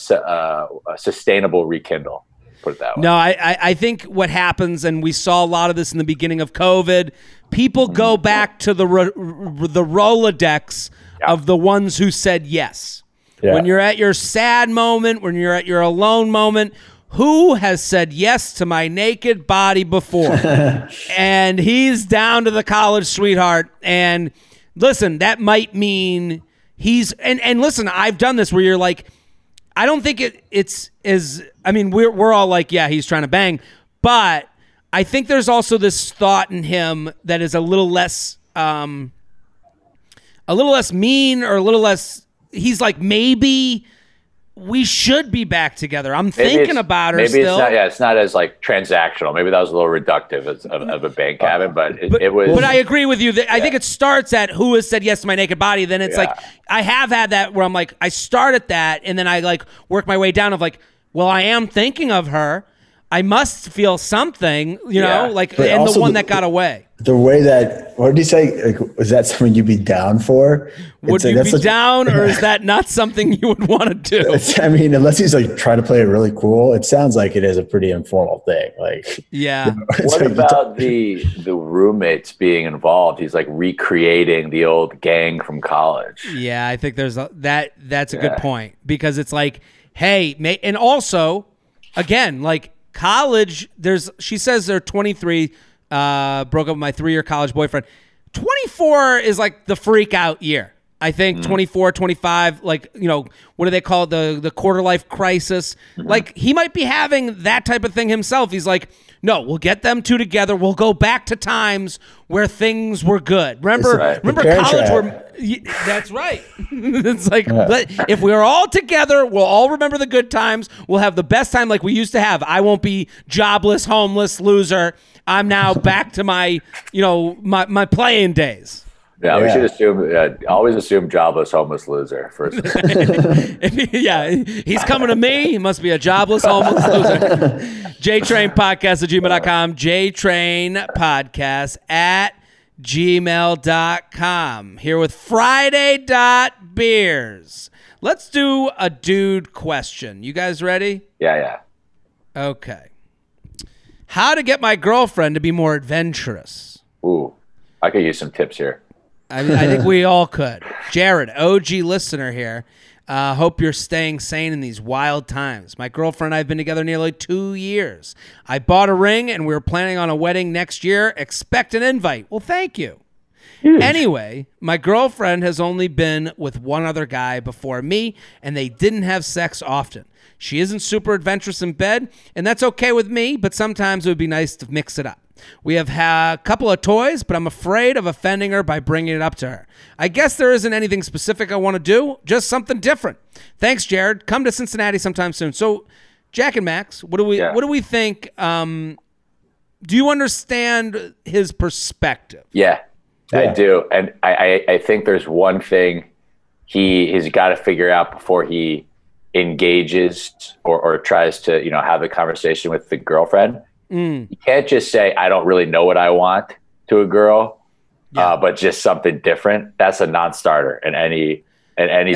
Speaker 2: sustainable rekindle. Put it that way.
Speaker 1: No, I think what happens, and we saw a lot of this in the beginning of COVID, people go back to the Rolodex of the ones who said yes. Yeah. When you're at your sad moment, when you're at your alone moment, who has said yes to my naked body before? And he's down to the college sweetheart. And listen, that might mean he's and listen, I've done this where you're like, I don't think it's as, I mean, we're all like, yeah, he's trying to bang, but I think there's also this thought in him that is a little less mean, or a little less, he's like, maybe we should be back together. I'm thinking about her still.
Speaker 2: It's not as like transactional. Maybe that was a little reductive of a bank habit, but it was.
Speaker 1: But I agree with you. I think it starts at who has said yes to my naked body. Then it's like, I have had that where I'm like, I start at that, and then I like work my way down of like, well, I am thinking of her. I must feel something, you know, like, but and the one that got away.
Speaker 3: The way that, what did he say? Like, is that something you'd be down for?
Speaker 1: Would you be down, or is that not something you would want to do?
Speaker 3: I mean, unless he's like trying to play it really cool, it sounds like it is a pretty informal thing. Like,
Speaker 1: yeah.
Speaker 3: You know,
Speaker 2: what about the roommates being involved? He's like recreating the old gang from college.
Speaker 1: Yeah, I think there's that's a good point, because it's like, hey, and also, again, like college. She says they're 23. Broke up with my 3-year college boyfriend. 24 is like the freak out year. I think 24, 25, like, you know, what do they call it? The quarter life crisis. Like, he might be having that type of thing himself. He's like, no, we'll get them two together. We'll go back to times where things were good. Remember college that's right. It's like, if we're all together, we'll all remember the good times. We'll have the best time like we used to have. I won't be jobless, homeless, loser. I'm now back to my, you know, my playing days.
Speaker 2: Yeah, we should always assume jobless, homeless, loser first.
Speaker 1: Yeah, he's coming to me. He must be a jobless, homeless loser. JTrainPodcast@gmail.com. JTrainPodcast@gmail.com. Here with Friday.Beers. Let's do a dude question. You guys ready?
Speaker 2: Yeah.
Speaker 1: Okay. How to get my girlfriend to be more adventurous.
Speaker 2: Ooh, I could use some tips here.
Speaker 1: I think we all could. Jared, OG listener here. Hope you're staying sane in these wild times. My girlfriend and I have been together nearly 2 years. I bought a ring, and we were planning on a wedding next year. Expect an invite. Well, thank you. Huge. Anyway, my girlfriend has only been with one other guy before me, and they didn't have sex often. She isn't super adventurous in bed, and that's okay with me, but sometimes it would be nice to mix it up. We have had a couple of toys, but I'm afraid of offending her by bringing it up to her. I guess there isn't anything specific I want to do, just something different. Thanks, Jared. Come to Cincinnati sometime soon. So, Jack and Max, what do we think? Do you understand his perspective?
Speaker 2: Yeah, I do. And I think there's one thing he's got to figure out before he engages or tries to, you know, have a conversation with the girlfriend. You can't just say, I don't really know what I want to a girl, but just something different. That's a non-starter in any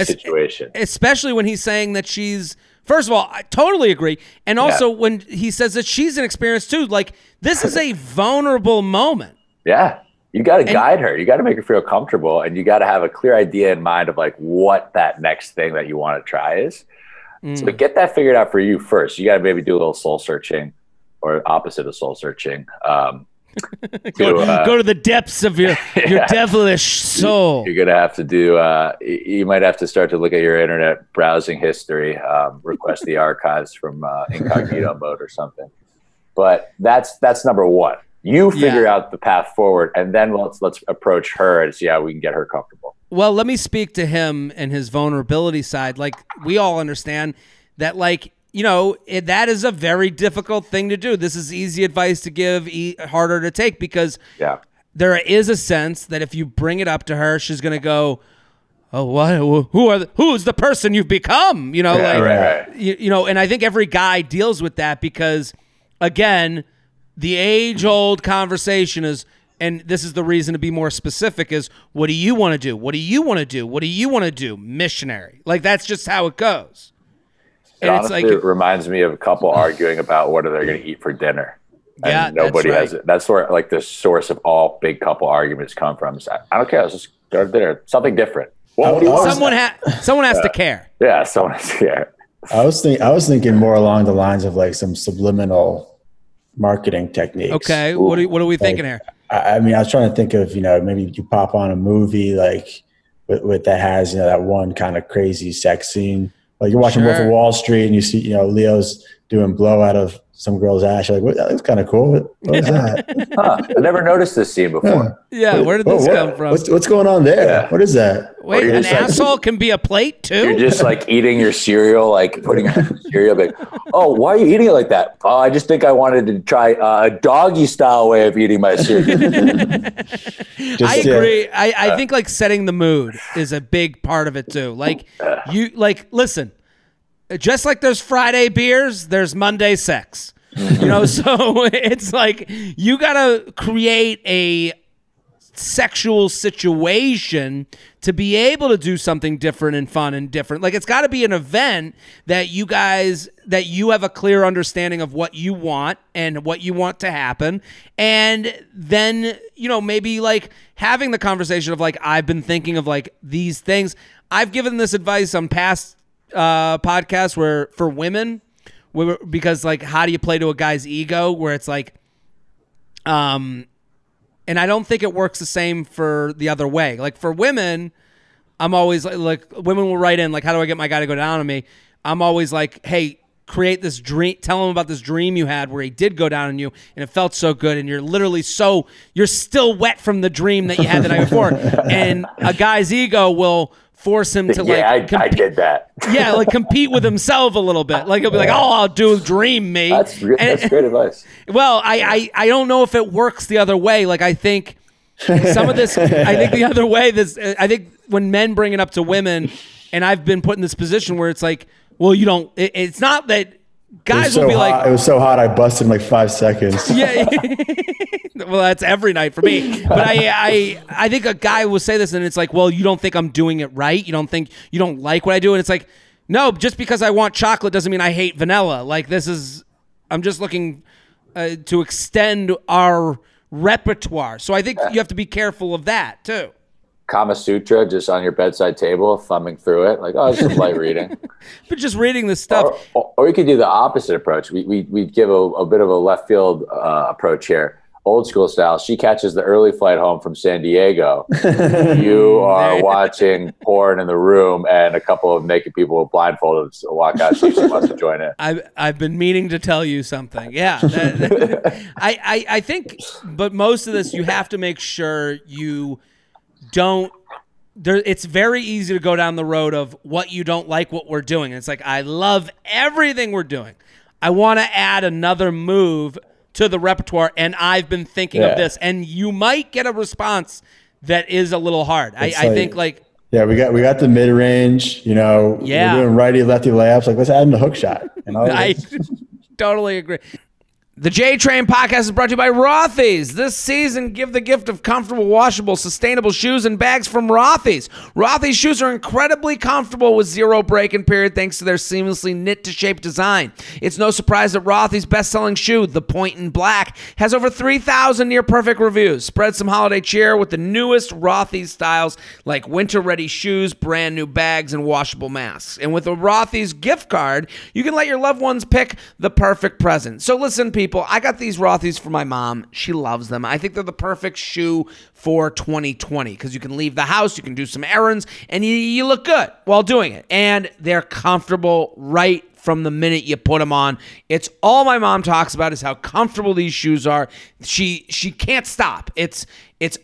Speaker 2: situation. Especially
Speaker 1: when he's saying that she's, first of all, I totally agree. And also when he says that she's inexperienced too, like this is a vulnerable moment.
Speaker 2: Yeah. You got to guide her. You got to make her feel comfortable, and you got to have a clear idea in mind of like what that next thing that you want to try is. So get that figured out for you first. You got to maybe do a little soul searching, or opposite of soul searching. Go
Speaker 1: to the depths of your devilish soul.
Speaker 2: You're gonna have to do. You might have to start to look at your internet browsing history. Request the archives from incognito mode or something. But that's number one. You figure out the path forward, and then let's approach her and see how we can get her comfortable.
Speaker 1: Well, let me speak to him and his vulnerability side. Like, we all understand that, like, you know, that is a very difficult thing to do. This is easy advice to give, harder to take, because there is a sense that if you bring it up to her, she's going to go, oh, what? Who's the person you've become? You know, right. You know, and I think every guy deals with that because, again, the age-old conversation is, and this is the reason to be more specific, is what do you want to do? What do you want to do? What do you want to do? Missionary. Like, that's just how it goes.
Speaker 2: And honestly, it reminds me of a couple arguing about what are they going to eat for dinner. And nobody has it. That's where like the source of all big couple arguments come from. I don't care. Let's just go to dinner. Something different.
Speaker 1: Well, someone has to care.
Speaker 2: Yeah, someone has to care.
Speaker 3: I was thinking more along the lines of like some subliminal marketing techniques.
Speaker 1: Okay, what are we thinking here?
Speaker 3: I mean, I was trying to think of, maybe you pop on a movie like with that has, that one kind of crazy sex scene. Like you're watching Wolf of Wall Street and you see, Leo's doing blow out of some girl's ass. You're like, that looks kind of cool. What is that?
Speaker 2: I never noticed this scene before.
Speaker 1: Yeah, where did this come from?
Speaker 3: What's going on there? Yeah. What is that?
Speaker 1: Wait, an asshole can be a plate too?
Speaker 2: You're just like eating your cereal, like putting it in your cereal. Like, oh, why are you eating it like that? Oh, I just think I wanted to try a doggy style way of eating my cereal.
Speaker 1: I agree. I think like setting the mood is a big part of it too. Like listen, just like there's Friday beers, there's Monday sex. So it's like you gotta create a sexual situation to be able to do something different and fun and different. Like it's got to be an event that you have a clear understanding of what you want and what you want to happen, and then maybe like having the conversation of like, I've been thinking of like these things. I've given this advice on past podcasts where for women, because like, how do you play to a guy's ego? Where it's like, and I don't think it works the same for the other way. Like for women, I'm always like women will write in like, how do I get my guy to go down on me? I'm always like, hey, create this dream. Tell him about this dream you had where he did go down on you and it felt so good. And you're still wet from the dream that you had the night before. And a guy's ego will force him to
Speaker 2: I did that.
Speaker 1: Yeah, like compete with himself a little bit. Like he'll be like, "Oh, I'll do dream me."
Speaker 2: That's great advice.
Speaker 1: Well, I don't know if it works the other way. Like I think some of this. I think the other way. I think when men bring it up to women, and I've been put in this position where it's like, well, you don't. It's not that. Guys will be like,
Speaker 3: it was so hot I busted in like 5 seconds.
Speaker 1: Yeah. Well, that's every night for me. But I think a guy will say this and it's like, well, you don't think I'm doing it right? You don't like what I do? And it's like, no, just because I want chocolate doesn't mean I hate vanilla. Like I'm just looking to extend our repertoire. So I think you have to be careful of that too.
Speaker 2: Kama Sutra just on your bedside table, thumbing through it, like, oh, it's just light reading.
Speaker 1: But just reading this stuff.
Speaker 2: Or you could do the opposite approach. We give a bit of a left field approach here. Old school style. She catches the early flight home from San Diego. You are watching porn in the room, and a couple of naked people with blindfolded walk out. She wants to join in.
Speaker 1: I've been meaning to tell you something. Yeah, I think, but most of this you have to make sure you don't. It's very easy to go down the road of what you don't like what we're doing. And it's like, I love everything we're doing. I want to add another move to the repertoire, and I've been thinking of this, and you might get a response that is a little hard. I think like
Speaker 3: we got the mid range, we're doing righty lefty layups. Like let's add in the hook shot.
Speaker 1: I totally agree. The J Train podcast is brought to you by Rothy's. This season, give the gift of comfortable, washable, sustainable shoes and bags from Rothy's. Rothy's shoes are incredibly comfortable with zero break-in period thanks to their seamlessly knit-to-shape design. It's no surprise that Rothy's best-selling shoe, the Point in Black, has over 3,000 near-perfect reviews. Spread some holiday cheer with the newest Rothy's styles like winter-ready shoes, brand-new bags, and washable masks. And with a Rothy's gift card, you can let your loved ones pick the perfect present. So listen, people, I got these Rothy's for my mom. She loves them. I think they're the perfect shoe for 2020 because you can leave the house, you can do some errands, and you look good while doing it. And they're comfortable right from the minute you put them on. It's all my mom talks about is how comfortable these shoes are. She can't stop. It's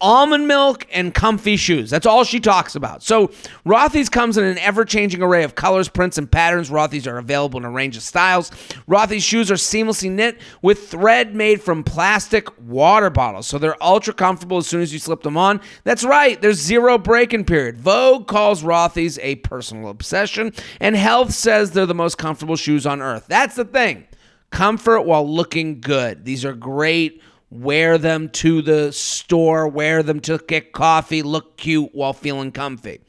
Speaker 1: almond milk and comfy shoes. That's all she talks about. So Rothy's comes in an ever-changing array of colors, prints, and patterns. Rothy's are available in a range of styles. Rothy's shoes are seamlessly knit with thread made from plastic water bottles. So they're ultra comfortable as soon as you slip them on. That's right. There's zero break-in period. Vogue calls Rothy's a personal obsession, and Health says they're the most comfortable shoes on earth. That's the thing. Comfort while looking good. These are great. Wear them to the store, wear them to get coffee, look cute while feeling comfy.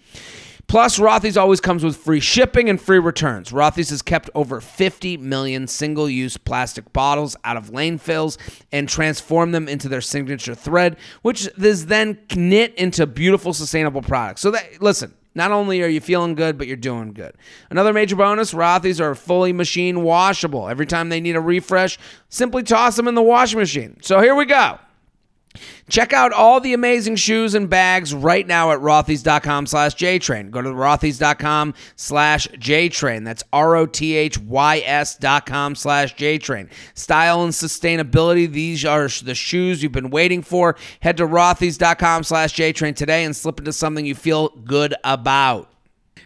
Speaker 1: Plus, Rothy's always comes with free shipping and free returns. Rothy's has kept over 50 million single-use plastic bottles out of landfills and transformed them into their signature thread, which is then knit into beautiful, sustainable products. So listen, Not only are you feeling good, but you're doing good. Another major bonus, Rothy's are fully machine washable. Every time they need a refresh, simply toss them in the washing machine. So here we go. Check out all the amazing shoes and bags right now at rothys.com/JTrain. Go to rothys.com/JTrain. That's ROTHYS.com/JTrain. Style and sustainability. These are the shoes you've been waiting for. Head to rothys.com/JTrain today and slip into something you feel good about.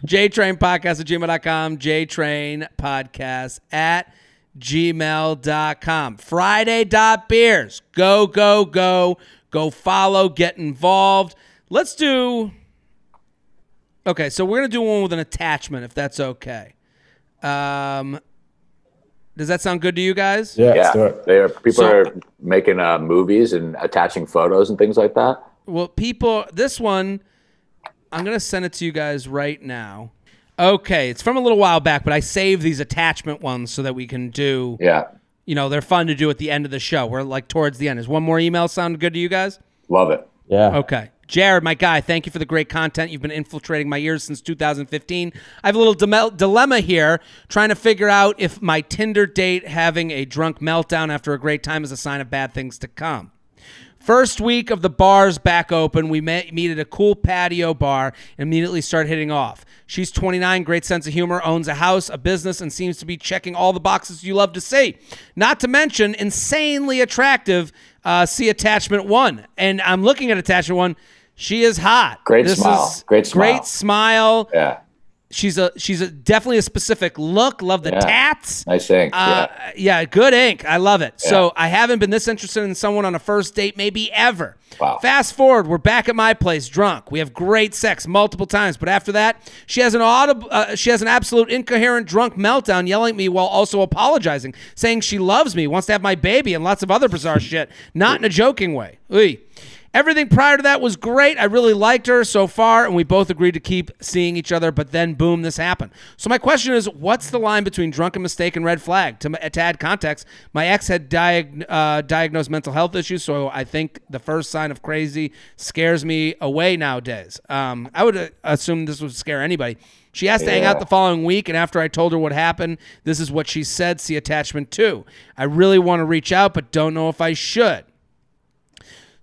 Speaker 1: JTrainPodcast@gmail.com. JTrainPodcast@gmail.com. Friday.beers. Go, go, go. Go follow, get involved. Let's do... Okay, so we're going to do one with an attachment, if that's okay. Does that sound good to you guys?
Speaker 3: Yeah. Let's do it.
Speaker 2: People are making movies and attaching photos and things like that.
Speaker 1: Well, this one, I'm going to send it to you guys right now. Okay, it's from a little while back, but I saved these attachment ones so that we can do...
Speaker 2: Yeah.
Speaker 1: They're fun to do at the end of the show. We're like towards the end. Is one more email sound good to you guys?
Speaker 2: Love it.
Speaker 3: Yeah.
Speaker 1: Okay. Jared, my guy, thank you for the great content. You've been infiltrating my ears since 2015. I have a little dilemma here, trying to figure out if my Tinder date having a drunk meltdown after a great time is a sign of bad things to come. First week of the bars back open, we meet at a cool patio bar and immediately start hitting off. She's 29, great sense of humor, owns a house, a business, and seems to be checking all the boxes you love to see. Not to mention, insanely attractive. See attachment 1. And I'm looking at attachment 1. She is hot.
Speaker 2: Great smile. Great
Speaker 1: smile.
Speaker 2: Yeah.
Speaker 1: She's definitely a specific look. Love the tats.
Speaker 2: Nice ink.
Speaker 1: Yeah, good ink. I love it. Yeah. So I haven't been this interested in someone on a first date maybe ever.
Speaker 2: Wow.
Speaker 1: Fast forward, we're back at my place, drunk. We have great sex multiple times, but after that, she has an absolute incoherent drunk meltdown, yelling at me while also apologizing, saying she loves me, wants to have my baby, and lots of other bizarre shit. Not in a joking way. Oy. Everything prior to that was great. I really liked her so far, and we both agreed to keep seeing each other, but then, boom, this happened. So my question is, what's the line between drunken mistake and red flag? To add context, my ex had diagnosed mental health issues, so I think the first sign of crazy scares me away nowadays. I would assume this would scare anybody. She asked to hang out the following week, and after I told her what happened, this is what she said. See attachment 2. I really want to reach out, but don't know if I should.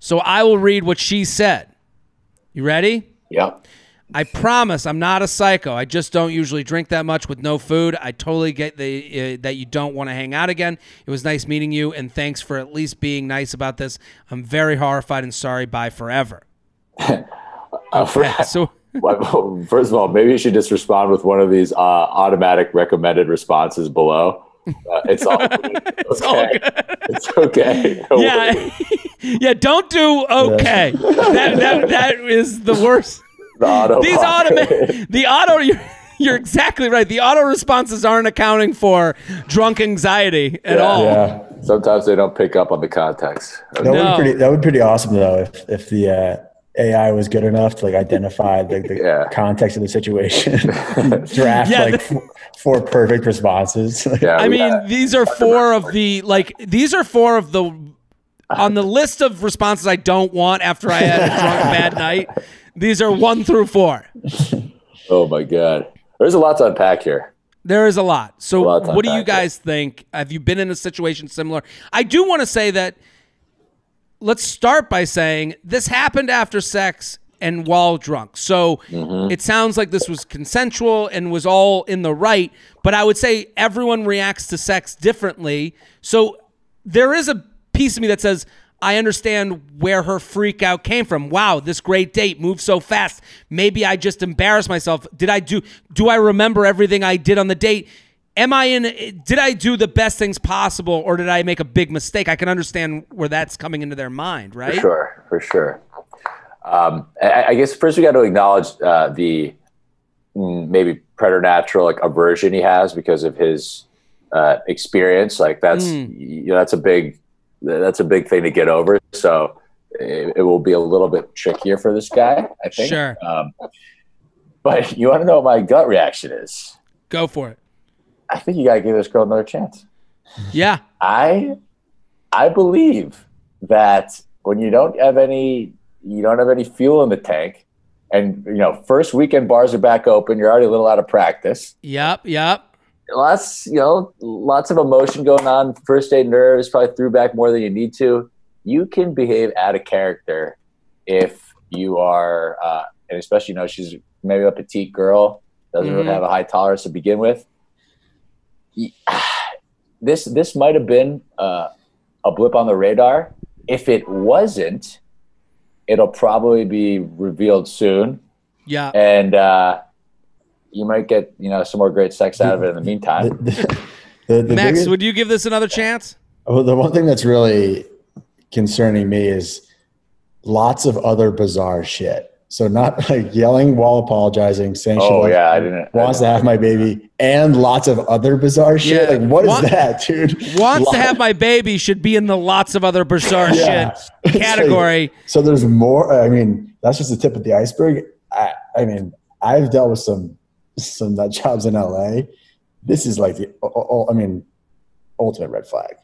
Speaker 1: So I will read what she said. You ready?
Speaker 2: Yeah.
Speaker 1: I promise I'm not a psycho. I just don't usually drink that much with no food. I totally get that you don't want to hang out again. It was nice meeting you, and thanks for at least being nice about this. I'm very horrified and sorry. Bye forever.
Speaker 2: So first of all, maybe you should just respond with one of these automatic recommended responses below. It's all good.
Speaker 1: It's all good.
Speaker 2: It's okay.
Speaker 1: Yeah. Don't do okay. That is the worst. You're exactly right. The auto responses aren't accounting for drunk anxiety at all. Yeah.
Speaker 2: Sometimes they don't pick up on the context.
Speaker 3: That would be pretty awesome though if the AI was good enough to identify the context of the situation, draft 4 perfect responses.
Speaker 1: I mean, these are 4 of the on the list of responses I don't want after I had a drunk bad night. These are 1 through 4.
Speaker 2: Oh my God. There's a lot to unpack here.
Speaker 1: There is a lot. So what do you guys think? Have you been in a situation similar? I do want to say that let's start by saying this happened after sex and while drunk. So it sounds like this was consensual and was all in the right, but I would say everyone reacts to sex differently. So there is a piece of me that says, I understand where her freak out came from. Wow, this great date moved so fast. Maybe I just embarrassed myself. Do I remember everything I did on the date? Did I do the best things possible, or did I make a big mistake? I can understand where that's coming into their mind, right?
Speaker 2: For sure. I guess first we got to acknowledge the maybe preternatural aversion he has because of his experience. That's a big thing to get over. So it will be a little bit trickier for this guy, I think.
Speaker 1: Sure.
Speaker 2: But you want to know what my gut reaction is?
Speaker 1: Go for it.
Speaker 2: I think you got to give this girl another chance.
Speaker 1: Yeah.
Speaker 2: I believe that when you don't have any fuel in the tank And, first weekend bars are back open. You're already a little out of practice.
Speaker 1: Yep.
Speaker 2: Lots of emotion going on. First date nerves, probably threw back more than you need to. You can behave out of character if you are, and especially, she's maybe a petite girl, doesn't really have a high tolerance to begin with. This might have been a blip on the radar. If it wasn't, it'll probably be revealed soon. Yeah. And you might get, some more great sex out of it in the meantime.
Speaker 1: The Max, would you give this another chance?
Speaker 3: Well, the one thing that's really concerning me is lots of other bizarre shit. So not like yelling while apologizing, saying she wants to have my baby, and lots of other bizarre shit. Yeah. Like, what is that, dude?
Speaker 1: Wants to have my baby should be in the lots of other bizarre shit category.
Speaker 3: Like, so there's more. I mean, that's just the tip of the iceberg. I mean, I've dealt with some nut jobs in LA. This is like ultimate red flag.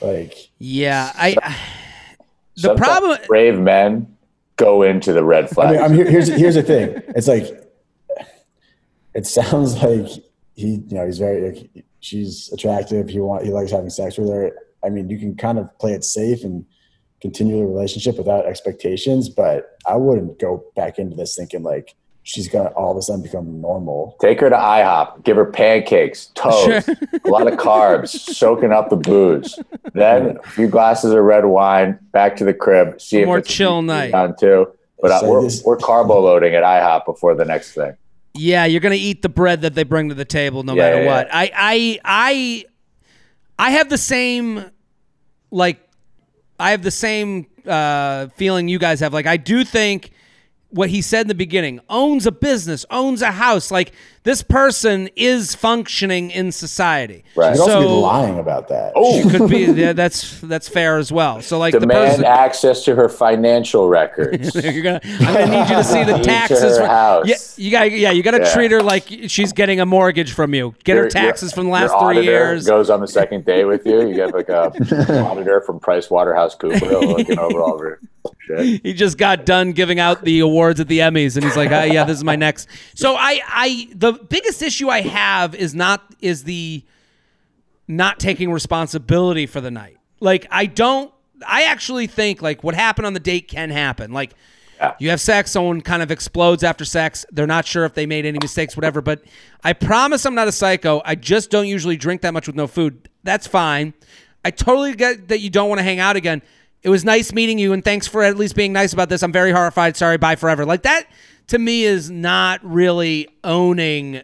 Speaker 3: Like,
Speaker 1: yeah, the problem.
Speaker 2: Brave men go into the red flag.
Speaker 3: Here's the thing. It's like, it sounds like he's very. She's attractive. He likes having sex with her. I mean, you can kind of play it safe and continue the relationship without expectations. But I wouldn't go back into this thinking like she's gonna all of a sudden become normal.
Speaker 2: Take her to IHOP. Give her pancakes, toast, a lot of carbs, soaking up the booze. Then a few glasses of red wine. Back to the crib. See
Speaker 1: more chill night
Speaker 2: on too. But we're carbo loading at IHOP before the next thing.
Speaker 1: Yeah, you're gonna eat the bread that they bring to the table, no matter what. I have the same feeling you guys have. Like, I do think what he said in the beginning, owns a business, owns a house. Like, this person is functioning in society.
Speaker 3: Right. You'd also be lying about that.
Speaker 1: Oh, could be. Yeah, that's fair as well. So, like,
Speaker 2: demand access to her financial records.
Speaker 1: I'm gonna need you to see the taxes.
Speaker 2: Her house.
Speaker 1: You gotta treat her like she's getting a mortgage from you. Get her taxes from the last 3 years.
Speaker 2: Goes on the second day with you. You get like a auditor from PricewaterhouseCoopers looking over all of her shit.
Speaker 1: He just got done giving out the awards at the Emmys, and he's like, "Yeah, this is my next." So the biggest issue I have is the not taking responsibility for the night. Like, I actually think, like, what happened on the date can happen. Like, you have sex, someone kind of explodes after sex. They're not sure if they made any mistakes, whatever. But I promise I'm not a psycho. I just don't usually drink that much with no food. That's fine. I totally get that you don't want to hang out again. It was nice meeting you, and thanks for at least being nice about this. I'm very horrified. Sorry, bye forever. Like, that, to me, is not really owning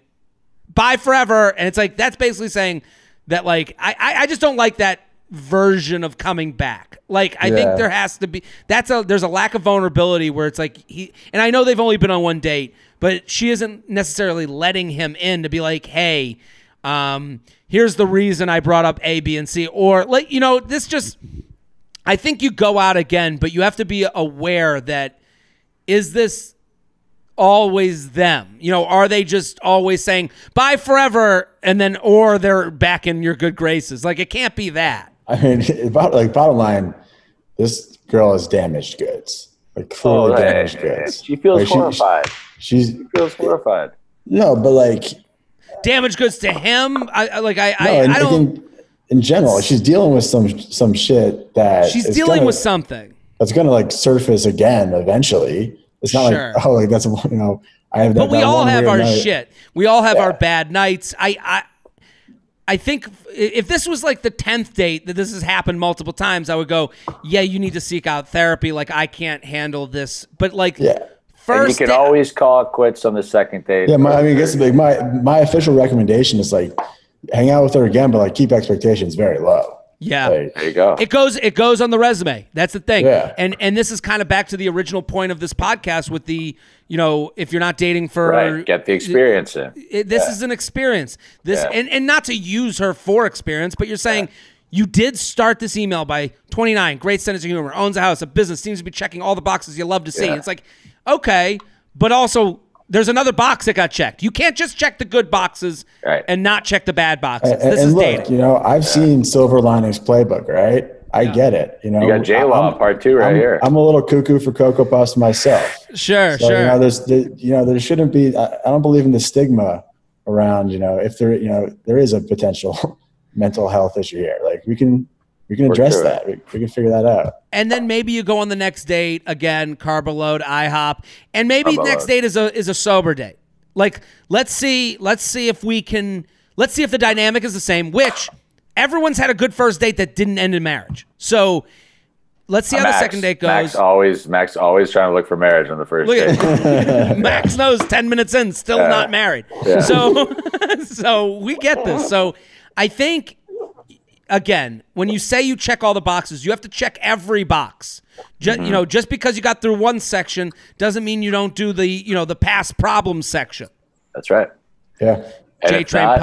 Speaker 1: bye forever. And it's like, that's basically saying that, like, I just don't like that version of coming back. Like, I think there has to be, there's a lack of vulnerability where it's like, and I know they've only been on one date, but she isn't necessarily letting him in to be like, hey, here's the reason I brought up A, B, and C. Or, like, this just, I think you go out again, but you have to be aware that, is this always them? Are they just always saying bye forever, and then, or they're back in your good graces? Like, it can't be that.
Speaker 3: I mean, bottom line, this girl is damaged goods. Like, clearly damaged goods.
Speaker 2: She feels horrified. She feels horrified.
Speaker 3: No, but like,
Speaker 1: damaged goods to him. I don't think
Speaker 3: in general, she's dealing with some shit that
Speaker 1: she's dealing with something
Speaker 3: that's gonna like surface again eventually. It's not like, oh, like that's I have that.
Speaker 1: But we all have our shit. We all have our bad nights. I think if this was like the 10th date that this has happened multiple times, I would go, yeah, you need to seek out therapy. Like, I can't handle this. But like,
Speaker 2: first, and you can always call it quits on the second date.
Speaker 3: Yeah, I guess like my official recommendation is like, hang out with her again, but like, keep expectations very low.
Speaker 1: Yeah,
Speaker 2: there you go.
Speaker 1: It goes on the resume. That's the thing.
Speaker 3: Yeah.
Speaker 1: And this is kind of back to the original point of this podcast with the, if you're not dating for
Speaker 2: get the experience in.
Speaker 1: This is an experience. And not to use her for experience, but you're saying you did start this email by 29, great sense of humor, owns a house, a business, seems to be checking all the boxes you love to see. It's like, okay, but also there's another box that got checked. You can't just check the good boxes and not check the bad boxes. This is
Speaker 3: look,
Speaker 1: dating.
Speaker 3: I've seen Silver Linings Playbook, right? I get it. You know,
Speaker 2: you got J-Law part 2 here.
Speaker 3: I'm a little cuckoo for Cocoa Puffs myself.
Speaker 1: Sure.
Speaker 3: You know, there shouldn't be. I don't believe in the stigma around. You know, if there is a potential mental health issue here, like we can address that. We can figure that out. And
Speaker 1: then maybe you go on the next date again, carb load, IHOP, and maybe next date is a sober date. Like let's see if the dynamic is the same, which everyone's had a good first date that didn't end in marriage. So let's see how the second date goes.
Speaker 2: Max always trying to look for marriage on the first date.
Speaker 1: Max knows 10 minutes in, still not married. Yeah. So we get this. So I think, again, when you say you check all the boxes, you have to check every box. Just because you got through one section doesn't mean you don't do the past problems section.
Speaker 2: That's right.
Speaker 3: Yeah.
Speaker 2: J-Train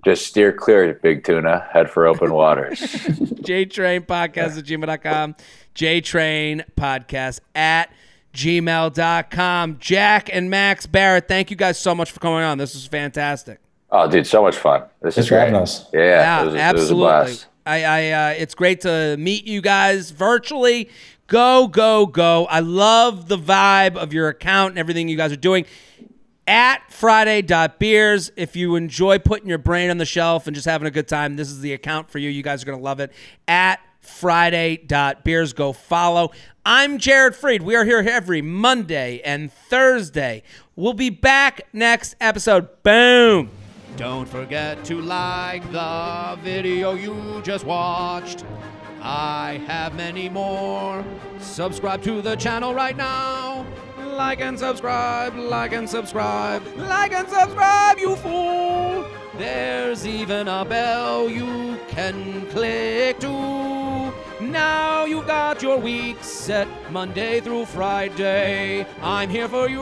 Speaker 2: just steer clear, big tuna. Head for open waters.
Speaker 1: JTrain Podcast at gmail.com. JTrain Podcast at gmail.com. Jack and Max Barrett, thank you guys so much for coming on. This was fantastic.
Speaker 2: Oh, dude, so much fun. This is great. Yeah,
Speaker 1: absolutely.
Speaker 2: It was a blast.
Speaker 1: It's great to meet you guys virtually. Go, go, go. I love the vibe of your account and everything you guys are doing. At Friday.beers, if you enjoy putting your brain on the shelf and just having a good time, this is the account for you. You guys are going to love it. At Friday.beers, go follow. I'm Jared Freid. We are here every Monday and Thursday. We'll be back next episode. Boom. Don't forget to like the video you just watched. I have many more. Subscribe to the channel right now. Like and subscribe, like and subscribe, like and subscribe, you fool. There's even a bell you can click to. Now you've got your week set Monday through Friday. I'm here for you.